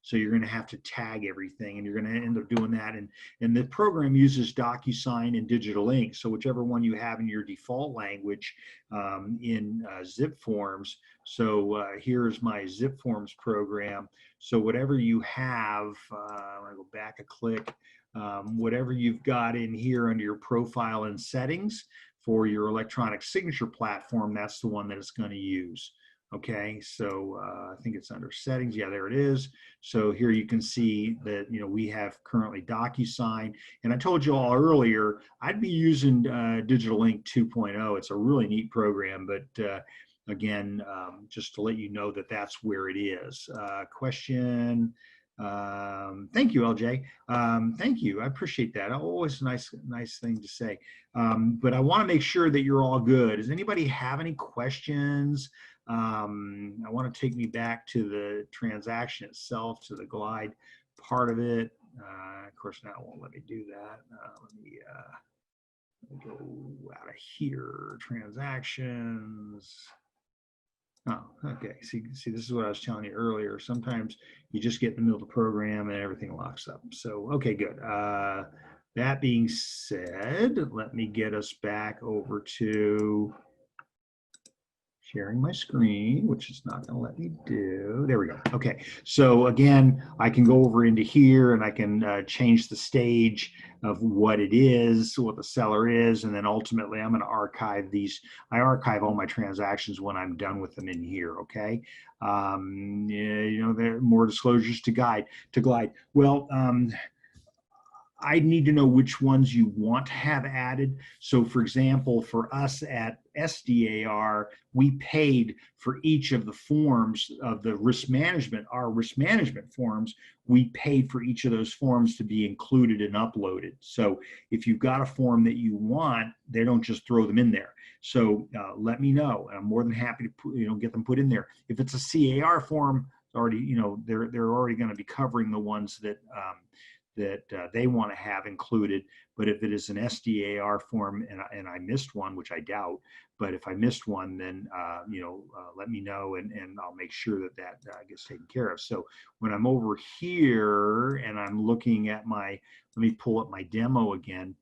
[SPEAKER 1] So you're going to have to tag everything, and you're going to end up doing that. And the program uses Docusign and digital ink. So whichever one you have in your default language in zip forms. So here's my zip forms program. So whatever you have, I'm going to go back a click. Whatever you've got in here under your profile and settings for your electronic signature platform, that's the one that it's going to use. Okay, so I think it's under settings. Yeah, there it is. So here you can see that, you know, we have currently Docusign. And I told you all earlier, I'd be using Digital Ink 2.0. It's a really neat program, but again, just to let you know that that's where it is. Question. Thank you, LJ. Thank you. I appreciate that. Always a nice thing to say. But I want to make sure that you're all good. Does anybody have any questions? I want to take me back to the transaction itself, to the glide part of it. Of course, now it won't let me do that. Let me go out of here. Transactions. Oh, okay. See, this is what I was telling you earlier. Sometimes you just get in the middle of the program and everything locks up. So, okay, good. That being said, let me get us back over to sharing my screen, which is not going to let me do. There we go. Okay. So again, I can go over into here and I can change the stage of what it is, what the seller is, and then ultimately I'm going to archive these. I archive all my transactions when I'm done with them in here. Okay. You know, there are more disclosures to glide. Well, I need to know which ones you want to have added. So for example, for us at SDAR, we paid for each of the forms of the risk management, our risk management forms, we paid for each of those forms to be included and uploaded. So if you've got a form that you want, they don't just throw them in there. So let me know. I'm more than happy to get them put in there. If it's a CAR form, already, they're already going to be covering the ones that that they want to have included. But if it is an SDAR form and I missed one, which I doubt, but if I missed one, then let me know, and I'll make sure that gets taken care of. So when I'm over here and I'm looking at let me pull up my demo again.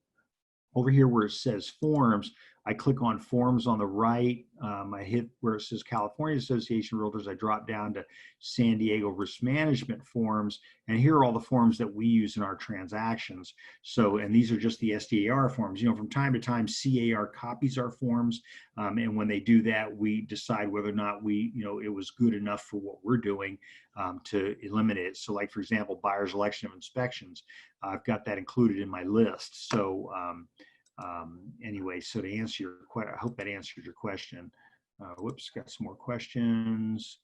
[SPEAKER 1] Over here where it says forms, I click on forms on the right. I hit where it says California Association of Realtors. I drop down to San Diego Risk Management forms, and here are all the forms that we use in our transactions. So, and these are just the SDAR forms. From time to time, CAR copies our forms, and when they do that, we decide whether or not it was good enough for what we're doing to eliminate it. So, like for example, buyer's election of inspections, I've got that included in my list. So. Anyway, so to answer your question, I hope that answered your question. Whoops, got some more questions.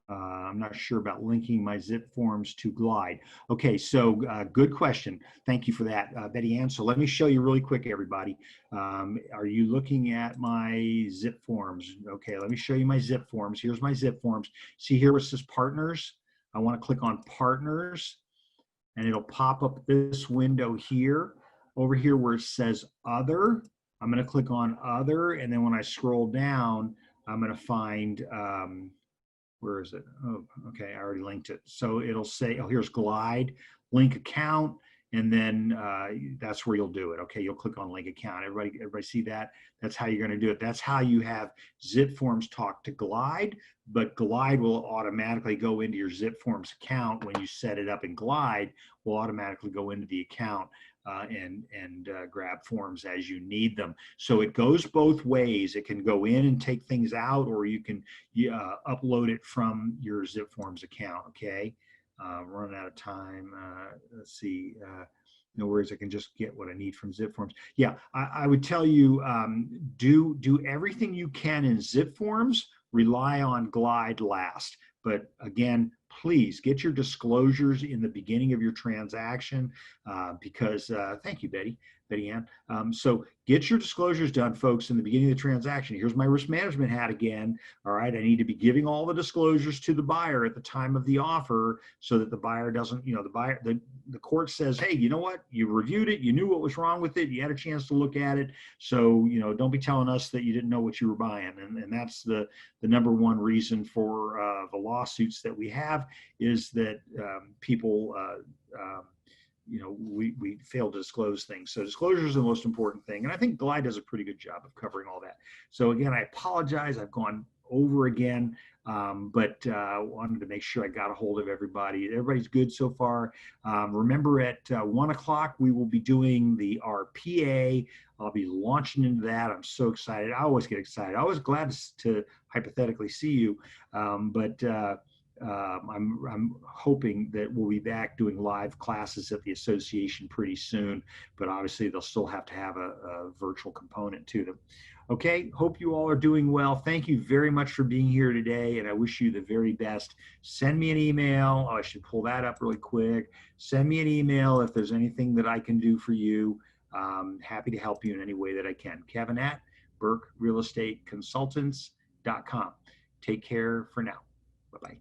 [SPEAKER 1] I'm not sure about linking my zip forms to Glide. Okay, so good question. Thank you for that, Betty Ann. So let me show you really quick, everybody. Are you looking at my zip forms? Okay, let me show you my zip forms. Here's my zip forms. See here where it says partners? I want to click on partners, and it'll pop up this window here. Over here where it says other, I'm going to click on other, and then when I scroll down, I'm going to find, where is it? Oh, okay, I already linked it. So it'll say, oh, here's Glide, link account, and then that's where you'll do it. Okay, you'll click on link account. Everybody see that? That's how you're going to do it. That's how you have zip forms talk to Glide, but Glide will automatically go into your zip forms account when you set it up, in Glide will automatically go into the account and grab forms as you need them. So it goes both ways. It can go in and take things out, or you can upload it from your zip forms account. Okay, running out of time. Let's see. No worries, I can just get what I need from zip forms. Yeah, I would tell you, do everything you can in zip forms, rely on Glide last. But again, please get your disclosures in the beginning of your transaction because, thank you, Betty Ann. So get your disclosures done, folks, in the beginning of the transaction. Here's my risk management hat again. All right, I need to be giving all the disclosures to the buyer at the time of the offer so that the buyer doesn't, the court says, hey, you know what? You reviewed it. You knew what was wrong with it. You had a chance to look at it. So, don't be telling us that you didn't know what you were buying. And that's the number one reason for the lawsuits that we have, is that people, we fail to disclose things. So disclosure is the most important thing. And I think Glide does a pretty good job of covering all that. So again, I apologize. I've gone over again, but wanted to make sure I got a hold of everybody. Everybody's good so far. Remember at 1 o'clock, we will be doing the RPA. I'll be launching into that. I'm so excited. I always get excited. I was glad to hypothetically see you, but I'm hoping that we'll be back doing live classes at the association pretty soon, but obviously they'll still have to have a virtual component to them. Okay, hope you all are doing well. Thank you very much for being here today, and I wish you the very best. Send me an email. Oh, I should pull that up really quick. Send me an email if there's anything that I can do for you. Happy to help you in any way that I can. Kevin at BurkeRealEstateConsultants.com. Take care for now. Bye-bye.